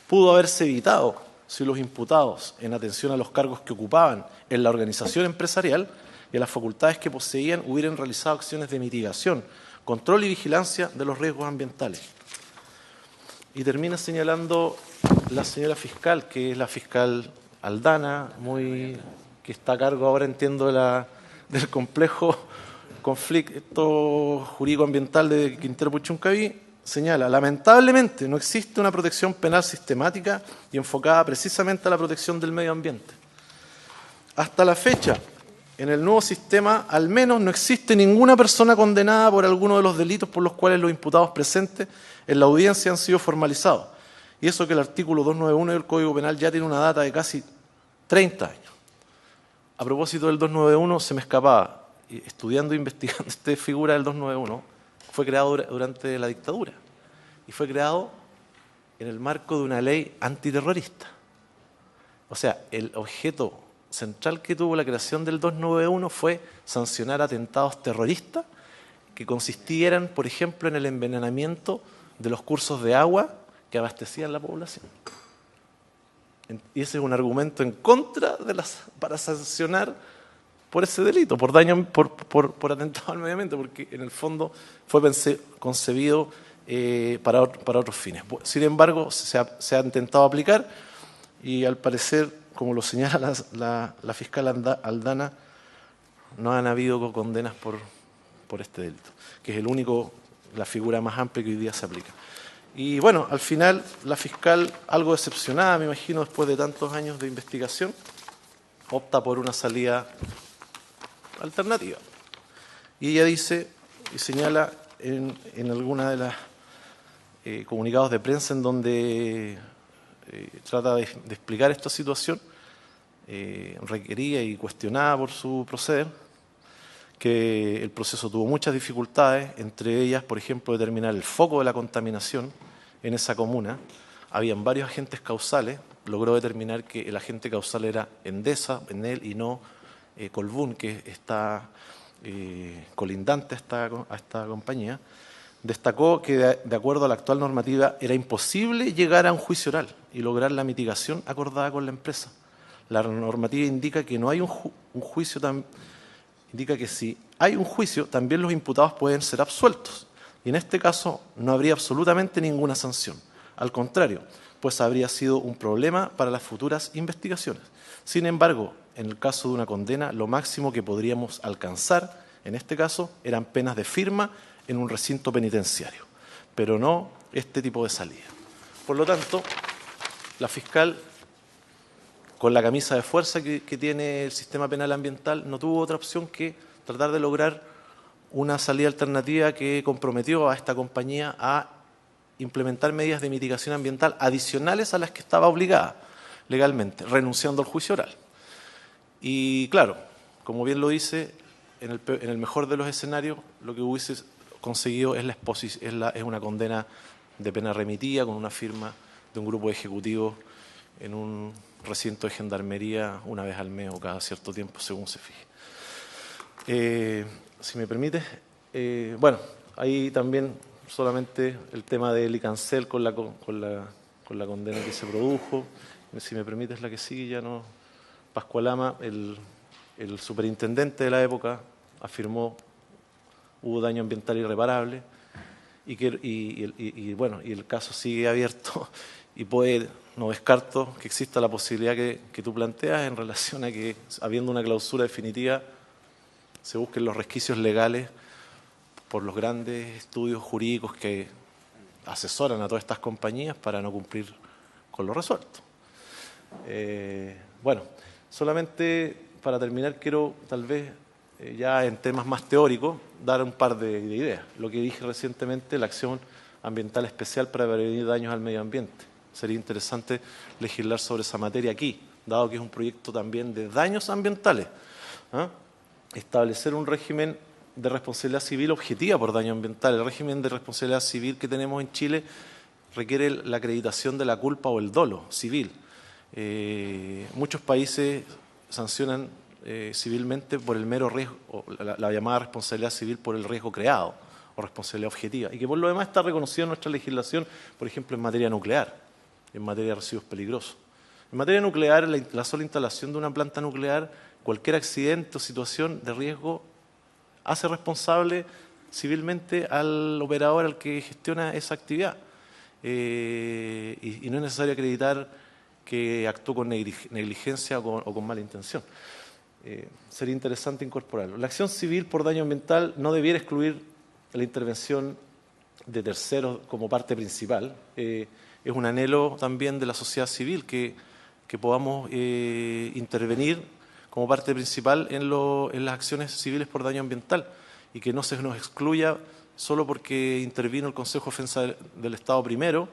Pudo haberse evitado si los imputados, en atención a los cargos que ocupaban en la organización empresarial y a las facultades que poseían, hubieran realizado acciones de mitigación, control y vigilancia de los riesgos ambientales. Y termina señalando la señora fiscal, que es la fiscal Aldana, que está a cargo ahora, entiendo, del complejo conflicto jurídico-ambiental de Quintero Puchuncaví, señala: lamentablemente no existe una protección penal sistemática y enfocada precisamente a la protección del medio ambiente. Hasta la fecha, en el nuevo sistema, al menos no existe ninguna persona condenada por alguno de los delitos por los cuales los imputados presentes en la audiencia han sido formalizados. Y eso que el artículo 291 del Código Penal ya tiene una data de casi 30 años. A propósito del 291, se me escapaba, estudiando e investigando esta figura del 291, fue creado durante la dictadura y fue creado en el marco de una ley antiterrorista. O sea, el objeto central que tuvo la creación del 291 fue sancionar atentados terroristas que consistieran, por ejemplo, en el envenenamiento de los cursos de agua que abastecían la población. Y ese es un argumento en contra para sancionar por ese delito, por daño, por atentado al medio ambiente, porque en el fondo fue concebido para otros fines. Sin embargo, se ha intentado aplicar y al parecer, como lo señala la fiscal Aldana, no han habido condenas por este delito, que es la figura más amplia que hoy día se aplica. Y bueno, al final la fiscal, algo decepcionada, me imagino, después de tantos años de investigación, opta por una salida alternativa. Y ella dice y señala en alguna de las comunicados de prensa en donde trata de explicar esta situación, requerida y cuestionada por su proceder, que el proceso tuvo muchas dificultades, entre ellas, por ejemplo, determinar el foco de la contaminación en esa comuna. Habían varios agentes causales, logró determinar que el agente causal era Endesa, Enel, y no Colbún, que está colindante a esta compañía. Destacó que, de acuerdo a la actual normativa, era imposible llegar a un juicio oral y lograr la mitigación acordada con la empresa. La normativa indica que no hay un juicio indica que si hay un juicio, también los imputados pueden ser absueltos. Y en este caso no habría absolutamente ninguna sanción. Al contrario, pues habría sido un problema para las futuras investigaciones. Sin embargo, en el caso de una condena, lo máximo que podríamos alcanzar, en este caso, eran penas de firma en un recinto penitenciario, pero no este tipo de salida. Por lo tanto, la fiscal, con la camisa de fuerza que tiene el sistema penal ambiental, no tuvo otra opción que tratar de lograr una salida alternativa que comprometió a esta compañía a implementar medidas de mitigación ambiental adicionales a las que estaba obligada legalmente, renunciando al juicio oral. Y claro, como bien lo dice, en el mejor de los escenarios, lo que hubiese conseguido es una condena de pena remitida con una firma de un grupo de ejecutivos en un recinto de gendarmería una vez al mes o cada cierto tiempo, según se fije. Si me permite, bueno, ahí también solamente el tema del Licancel con la condena que se produjo. Si me permite, es la que sigue, ya no. Pascualama, el superintendente de la época, afirmó hubo daño ambiental irreparable y el caso sigue abierto y no descarto que exista la posibilidad que tú planteas en relación a que, habiendo una clausura definitiva, se busquen los resquicios legales por los grandes estudios jurídicos que asesoran a todas estas compañías para no cumplir con lo resuelto. Bueno, solamente para terminar quiero tal vez ya en temas más teóricos dar un par de ideas. Lo que dije recientemente, la acción ambiental especial para prevenir daños al medio ambiente. Sería interesante legislar sobre esa materia aquí, dado que es un proyecto también de daños ambientales. Establecer un régimen de responsabilidad civil objetiva por daño ambiental. El régimen de responsabilidad civil que tenemos en Chile requiere la acreditación de la culpa o el dolo civil. Muchos países sancionan civilmente por el mero riesgo, o la llamada responsabilidad civil por el riesgo creado o responsabilidad objetiva, y que por lo demás está reconocido en nuestra legislación, por ejemplo, en materia nuclear, en materia de residuos peligrosos. En materia nuclear, la sola instalación de una planta nuclear, cualquier accidente o situación de riesgo hace responsable civilmente al operador al que gestiona esa actividad. Y no es necesario acreditar que actuó con negligencia o con mala intención. Sería interesante incorporarlo. La acción civil por daño ambiental no debiera excluir la intervención de terceros como parte principal. Es un anhelo también de la sociedad civil que podamos intervenir como parte principal en las acciones civiles por daño ambiental y que no se nos excluya solo porque intervino el Consejo de Defensa del Estado primero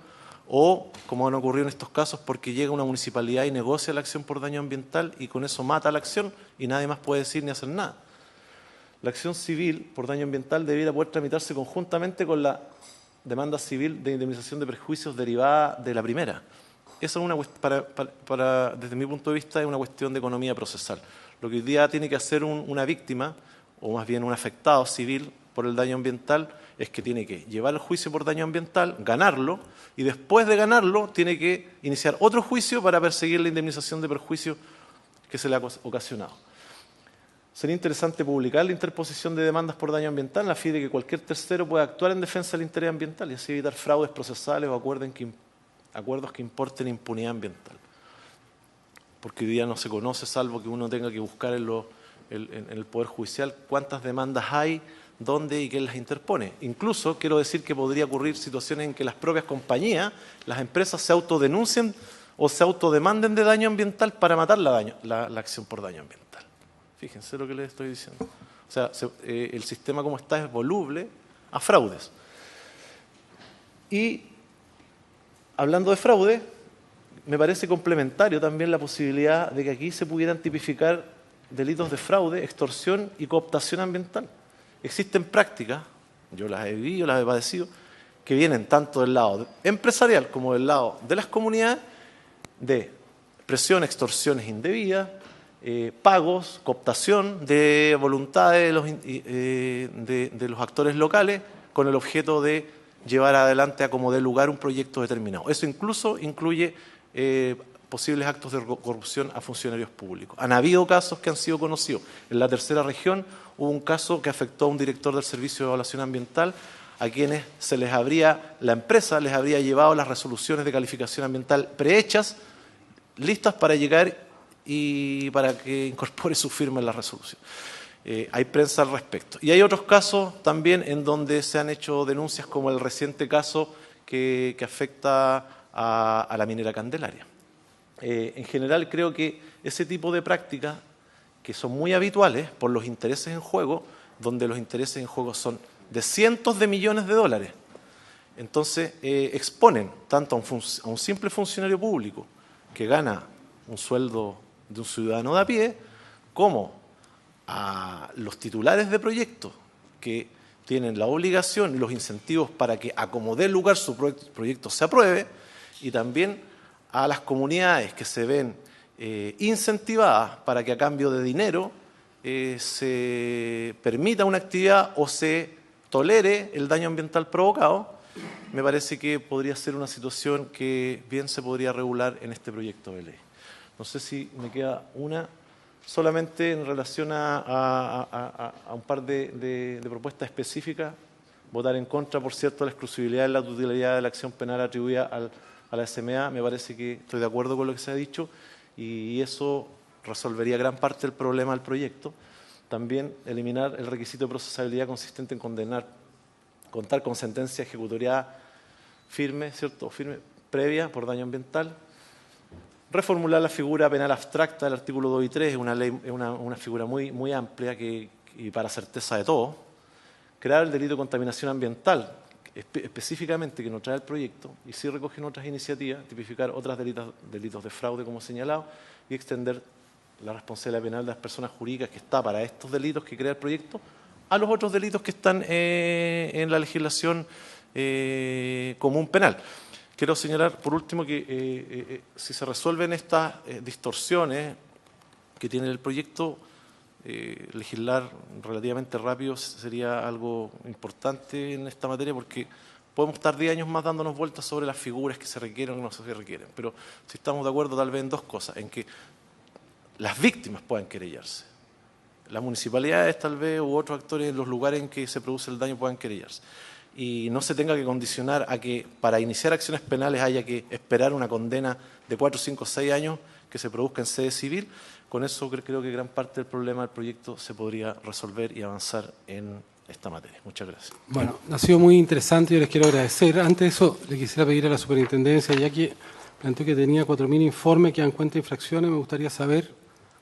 o, como han ocurrido en estos casos, porque llega una municipalidad y negocia la acción por daño ambiental y con eso mata la acción y nadie más puede decir ni hacer nada. La acción civil por daño ambiental debiera poder tramitarse conjuntamente con la demanda civil de indemnización de perjuicios derivada de la primera. Eso es desde mi punto de vista, es una cuestión de economía procesal. Lo que hoy día tiene que hacer una víctima, o más bien un afectado civil por el daño ambiental, es que tiene que llevar el juicio por daño ambiental, ganarlo, y después de ganarlo tiene que iniciar otro juicio para perseguir la indemnización de perjuicios que se le ha ocasionado. Sería interesante publicar la interposición de demandas por daño ambiental a fin de que cualquier tercero pueda actuar en defensa del interés ambiental y así evitar fraudes procesales o acuerdos que importen impunidad ambiental. Porque hoy día no se conoce, salvo que uno tenga que buscar en el Poder Judicial cuántas demandas hay, dónde y quién las interpone. Incluso quiero decir que podría ocurrir situaciones en que las propias compañías, las empresas se autodenuncien o se autodemanden de daño ambiental para matar la acción por daño ambiental. Fíjense lo que les estoy diciendo. O sea, el sistema como está es voluble a fraudes. Y hablando de fraude, me parece complementario también la posibilidad de que aquí se pudieran tipificar delitos de fraude, extorsión y cooptación ambiental. Existen prácticas, yo las he vivido, las he padecido, que vienen tanto del lado empresarial como del lado de las comunidades, de presión, extorsiones indebidas, pagos, cooptación de voluntades de los actores locales con el objeto de llevar adelante a como dé lugar un proyecto determinado. Eso incluso incluye posibles actos de corrupción a funcionarios públicos. Han habido casos que han sido conocidos. En la tercera región hubo un caso que afectó a un director del Servicio de Evaluación Ambiental a quienes la empresa les habría llevado las resoluciones de calificación ambiental prehechas, listas para llegar y para que incorpore su firma en la resolución. Hay prensa al respecto. Y hay otros casos también en donde se han hecho denuncias, como el reciente caso que afecta a la minera Candelaria. En general creo que ese tipo de prácticas, que son muy habituales por los intereses en juego, donde los intereses en juego son de cientos de millones de dólares, entonces exponen tanto a un simple funcionario público que gana un sueldo de un ciudadano de a pie, como a los titulares de proyectos que tienen la obligación y los incentivos para que a como dé lugar su proyecto se apruebe, y también a las comunidades que se ven incentivadas para que a cambio de dinero se permita una actividad o se tolere el daño ambiental provocado. Me parece que podría ser una situación que bien se podría regular en este proyecto de ley. No sé si me queda una, solamente en relación a un par de propuestas específicas. Votar en contra, por cierto, la exclusividad de la tutelidad de la acción penal atribuida a la SMA. Me parece que estoy de acuerdo con lo que se ha dicho y eso resolvería gran parte del problema del proyecto. También eliminar el requisito de procesabilidad consistente en contar con sentencia ejecutoriada firme, ¿cierto? Firme, previa por daño ambiental. Reformular la figura penal abstracta del artículo 2 y 3, es una figura muy amplia y para certeza de todo. Crear el delito de contaminación ambiental, específicamente que no trae el proyecto, y sí recogen otras iniciativas, tipificar otros delitos de fraude como señalado, y extender la responsabilidad penal de las personas jurídicas que está para estos delitos que crea el proyecto, a los otros delitos que están en la legislación común penal. Quiero señalar, por último, que si se resuelven estas distorsiones que tiene el proyecto, legislar relativamente rápido sería algo importante en esta materia, porque podemos estar 10 años más dándonos vueltas sobre las figuras que se requieren o que no se requieren. Pero si estamos de acuerdo tal vez en dos cosas, en que las víctimas puedan querellarse, las municipalidades tal vez u otros actores en los lugares en que se produce el daño puedan querellarse, y no se tenga que condicionar a que para iniciar acciones penales haya que esperar una condena de 4, 5, 6 años que se produzca en sede civil. Con eso creo que gran parte del problema del proyecto se podría resolver y avanzar en esta materia. Muchas gracias. Bueno, ha sido muy interesante, yo les quiero agradecer. Antes de eso, le quisiera pedir a la superintendencia, ya que planteó que tenía 4.000 informes que dan cuenta de infracciones, me gustaría saber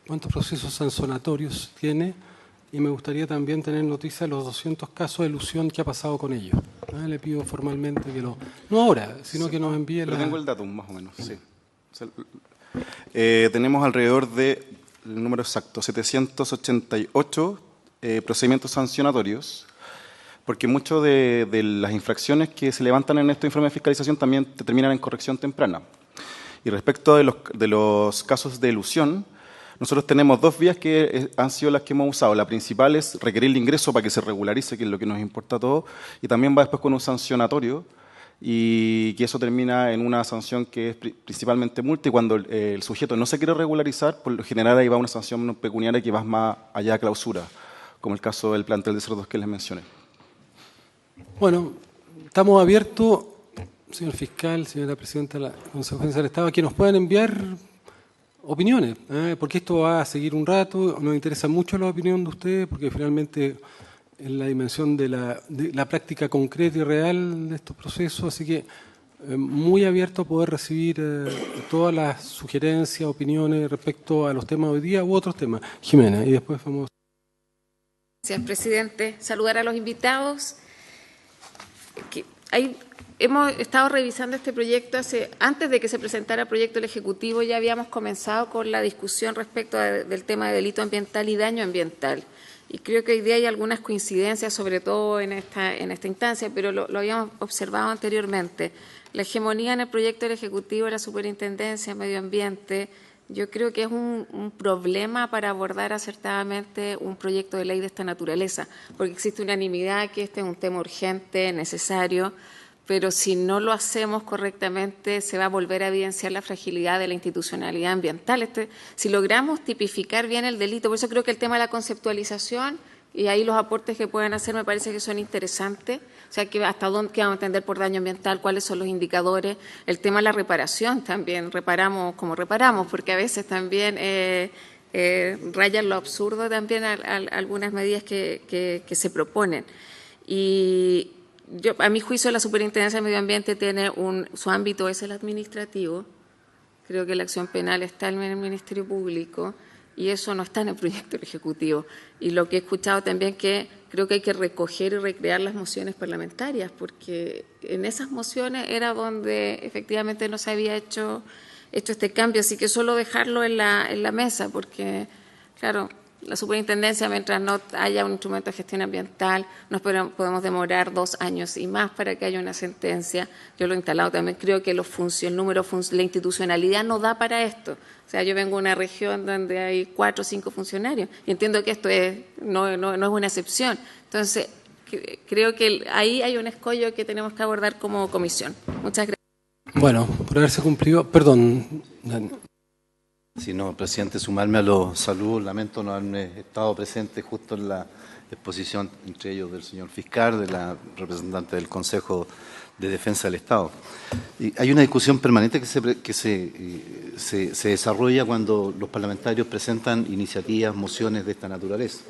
cuántos procesos sancionatorios tiene, y me gustaría también tener noticia de los 200 casos de elusión que ha pasado con ellos. Le pido formalmente que no ahora, sino que nos envíe Pero tengo el dato, más o menos, sí. Tenemos alrededor de, el número exacto, 788 procedimientos sancionatorios, porque muchas de las infracciones que se levantan en estos informes de fiscalización también terminan en corrección temprana. Y respecto de los casos de elusión, nosotros tenemos dos vías que han sido las que hemos usado. La principal es requerir el ingreso para que se regularice, que es lo que nos importa a todos, y también va después con un sancionatorio, y que eso termina en una sanción que es principalmente multa, y cuando el sujeto no se quiere regularizar, por lo general ahí va una sanción pecuniaria que va más allá de clausura, como el caso del plantel de cerdos que les mencioné. Bueno, estamos abiertos, señor fiscal, señora presidenta de la Consejo General del Estado, a que nos puedan enviar opiniones, porque esto va a seguir un rato. Nos interesa mucho la opinión de ustedes, porque finalmente es la dimensión de la práctica concreta y real de estos procesos, así que muy abierto a poder recibir todas las sugerencias, opiniones respecto a los temas de hoy día u otros temas. Jimena, y después vamos. Gracias, presidente. Saludar a los invitados. Hemos estado revisando este proyecto antes de que se presentara el proyecto del Ejecutivo. Ya habíamos comenzado con la discusión respecto del tema de delito ambiental y daño ambiental. Y creo que hoy día hay algunas coincidencias, sobre todo en esta instancia, pero lo habíamos observado anteriormente. La hegemonía en el proyecto del Ejecutivo de la Superintendencia de Medio Ambiente, yo creo que es un problema para abordar acertadamente un proyecto de ley de esta naturaleza, porque existe unanimidad que este es un tema urgente, necesario, pero si no lo hacemos correctamente se va a volver a evidenciar la fragilidad de la institucionalidad ambiental. Si logramos tipificar bien el delito, por eso creo que el tema de la conceptualización y ahí los aportes que pueden hacer me parece que son interesantes, o sea, que hasta dónde vamos a entender por daño ambiental, cuáles son los indicadores, el tema de la reparación también, reparamos como reparamos, porque a veces también rayan lo absurdo también algunas medidas que se proponen. Y a mi juicio, la Superintendencia de Medio Ambiente tiene su ámbito es el administrativo. Creo que la acción penal está en el Ministerio Público y eso no está en el proyecto del Ejecutivo. Y lo que he escuchado también que creo que hay que recoger y recrear las mociones parlamentarias, porque en esas mociones era donde efectivamente no se había hecho este cambio. Así que solo dejarlo en la mesa, porque, claro, la superintendencia, mientras no haya un instrumento de gestión ambiental, nos podemos demorar 2 años y más para que haya una sentencia. Yo lo he instalado también, creo que la institucionalidad no da para esto. O sea, yo vengo de una región donde hay 4 o 5 funcionarios y entiendo que esto no es una excepción. Entonces, creo que ahí hay un escollo que tenemos que abordar como comisión. Muchas gracias. Bueno, por haberse cumplido, perdón. Sí, no, presidente, sumarme a los saludos. Lamento no haberme estado presente justo en la exposición, entre ellos del señor fiscal, de la representante del Consejo de Defensa del Estado. Y hay una discusión permanente que se desarrolla cuando los parlamentarios presentan iniciativas, mociones de esta naturaleza.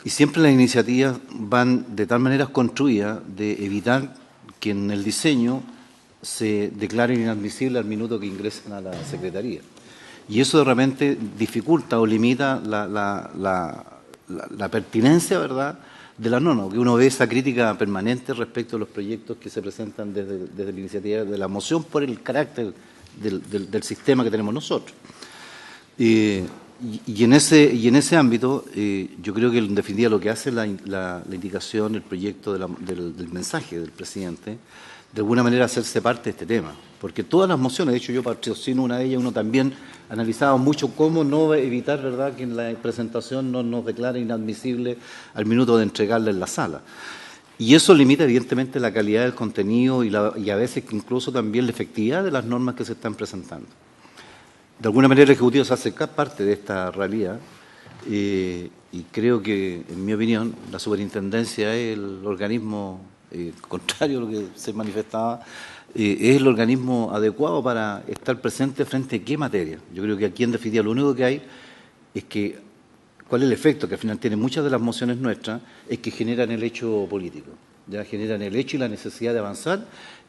Y siempre las iniciativas van de tal manera construidas de evitar que en el diseño se declaren inadmisibles al minuto que ingresan a la Secretaría. Y eso de repente dificulta o limita la pertinencia, ¿verdad?, de la norma, porque uno ve esa crítica permanente respecto a los proyectos que se presentan desde la iniciativa de la moción por el carácter del sistema que tenemos nosotros. Y en ese ámbito, yo creo que en definitiva lo que hace la indicación, el proyecto del mensaje del presidente, de alguna manera hacerse parte de este tema, porque todas las mociones, de hecho yo patrocino una de ellas, uno también analizaba mucho cómo no evitar, ¿verdad?, que en la presentación no nos declare inadmisible al minuto de entregarla en la sala. Y eso limita evidentemente la calidad del contenido y a veces incluso también la efectividad de las normas que se están presentando. De alguna manera el Ejecutivo se hace parte de esta realidad y creo que, en mi opinión, la Superintendencia es el organismo contrario a lo que se manifestaba, es el organismo adecuado para estar presente frente a qué materia. Yo creo que aquí en definitiva lo único que hay es que, ¿cuál es el efecto? Que al final tienen muchas de las mociones nuestras, es que generan el hecho político, ya generan el hecho y la necesidad de avanzar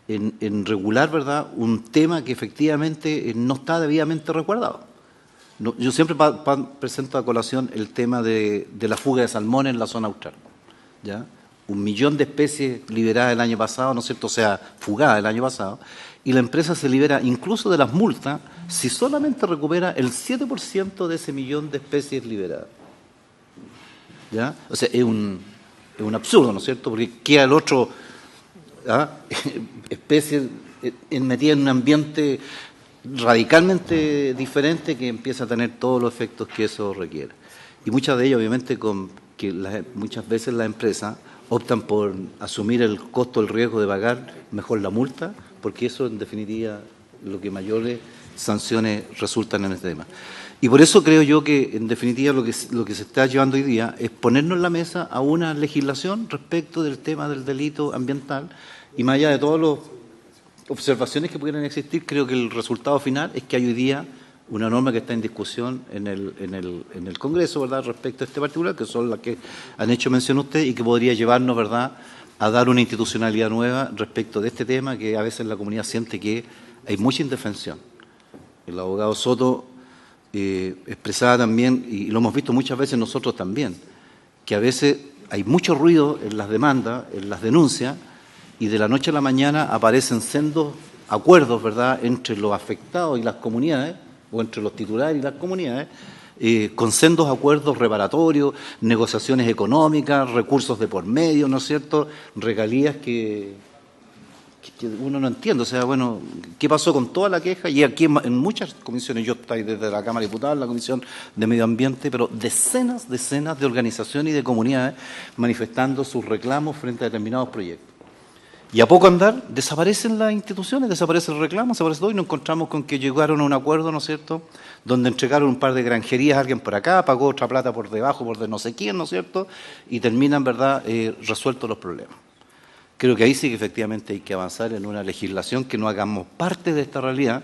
en regular, ¿verdad?, un tema que efectivamente no está debidamente resguardado. Yo siempre presento a colación el tema de la fuga de salmón en la zona austral, ¿ya? 1 millón de especies liberadas el año pasado, ¿no es cierto?, o sea, fugadas el año pasado, y la empresa se libera incluso de las multas si solamente recupera el 7% de ese 1 millón de especies liberadas. ¿Ya? O sea, es un absurdo, ¿no es cierto?, porque queda el otro especie metida en un ambiente radicalmente diferente que empieza a tener todos los efectos que eso requiere. Y muchas de ellas, obviamente, muchas veces las empresas optan por asumir el costo, el riesgo de pagar mejor la multa, porque eso, en definitiva, lo que mayores sanciones resultan en este tema. Y por eso creo yo que, en definitiva, lo que se está llevando hoy día es ponernos en la mesa a una legislación respecto del tema del delito ambiental, y más allá de todas las observaciones que pudieran existir, creo que el resultado final es que hay hoy día una norma que está en discusión en el Congreso, ¿verdad?, respecto a este particular, que son las que han hecho mención ustedes y que podría llevarnos, ¿verdad?, a dar una institucionalidad nueva respecto de este tema, que a veces la comunidad siente que hay mucha indefensión. El abogado Soto expresaba también, y lo hemos visto muchas veces nosotros también, que a veces hay mucho ruido en las demandas, en las denuncias, y de la noche a la mañana aparecen sendos acuerdos, ¿verdad?, entre los afectados y las comunidades, o entre los titulares y las comunidades, con sendos acuerdos reparatorios, negociaciones económicas, recursos de por medio, ¿no es cierto?, regalías que uno no entiende. O sea, bueno, ¿qué pasó con toda la queja? Y aquí en muchas comisiones, yo estoy desde la Cámara de Diputados, en la Comisión de Medio Ambiente, pero decenas de organizaciones y de comunidades manifestando sus reclamos frente a determinados proyectos. Y a poco andar, desaparecen las instituciones, desaparece el reclamo, desaparece todo, y nos encontramos con que llegaron a un acuerdo, ¿no es cierto?, donde entregaron un par de granjerías a alguien por acá, pagó otra plata por debajo, por de no sé quién, ¿no es cierto?, y terminan, ¿verdad?, resueltos los problemas. Creo que ahí sí que efectivamente hay que avanzar en una legislación que no hagamos parte de esta realidad.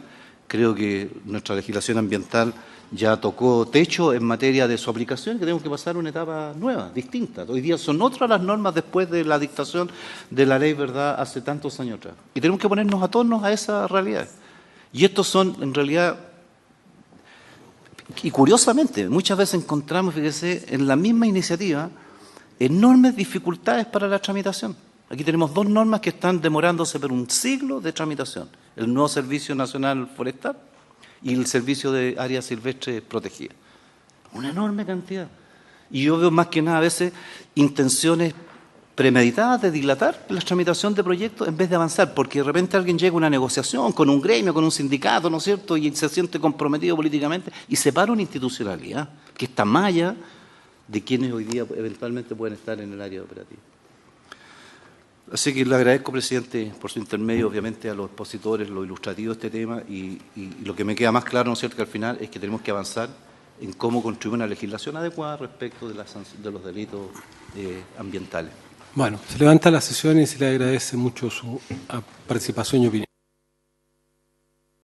Creo que nuestra legislación ambiental ya tocó techo en materia de su aplicación, que tenemos que pasar a una etapa nueva, distinta. Hoy día son otras las normas después de la dictación de la ley, ¿verdad?, hace tantos años atrás. Y tenemos que ponernos a torno a esa realidad. Y estos son, en realidad, y curiosamente, muchas veces encontramos, fíjese, en la misma iniciativa, enormes dificultades para la tramitación. Aquí tenemos 2 normas que están demorándose por un siglo de tramitación. El nuevo Servicio Nacional Forestal y el Servicio de Áreas Silvestres Protegidas. Una enorme cantidad. Y yo veo más que nada a veces intenciones premeditadas de dilatar la tramitación de proyectos en vez de avanzar, porque de repente alguien llega a una negociación con un gremio, con un sindicato, ¿no es cierto?, y se siente comprometido políticamente y se para una institucionalidad que está más allá de quienes hoy día eventualmente pueden estar en el área operativa. Así que le agradezco, presidente, por su intermedio, obviamente, a los expositores, lo ilustrativo de este tema, y lo que me queda más claro, ¿no es cierto?, que al final es que tenemos que avanzar en cómo construir una legislación adecuada respecto de los delitos ambientales. Bueno, se levanta la sesión y se le agradece mucho su participación y opinión.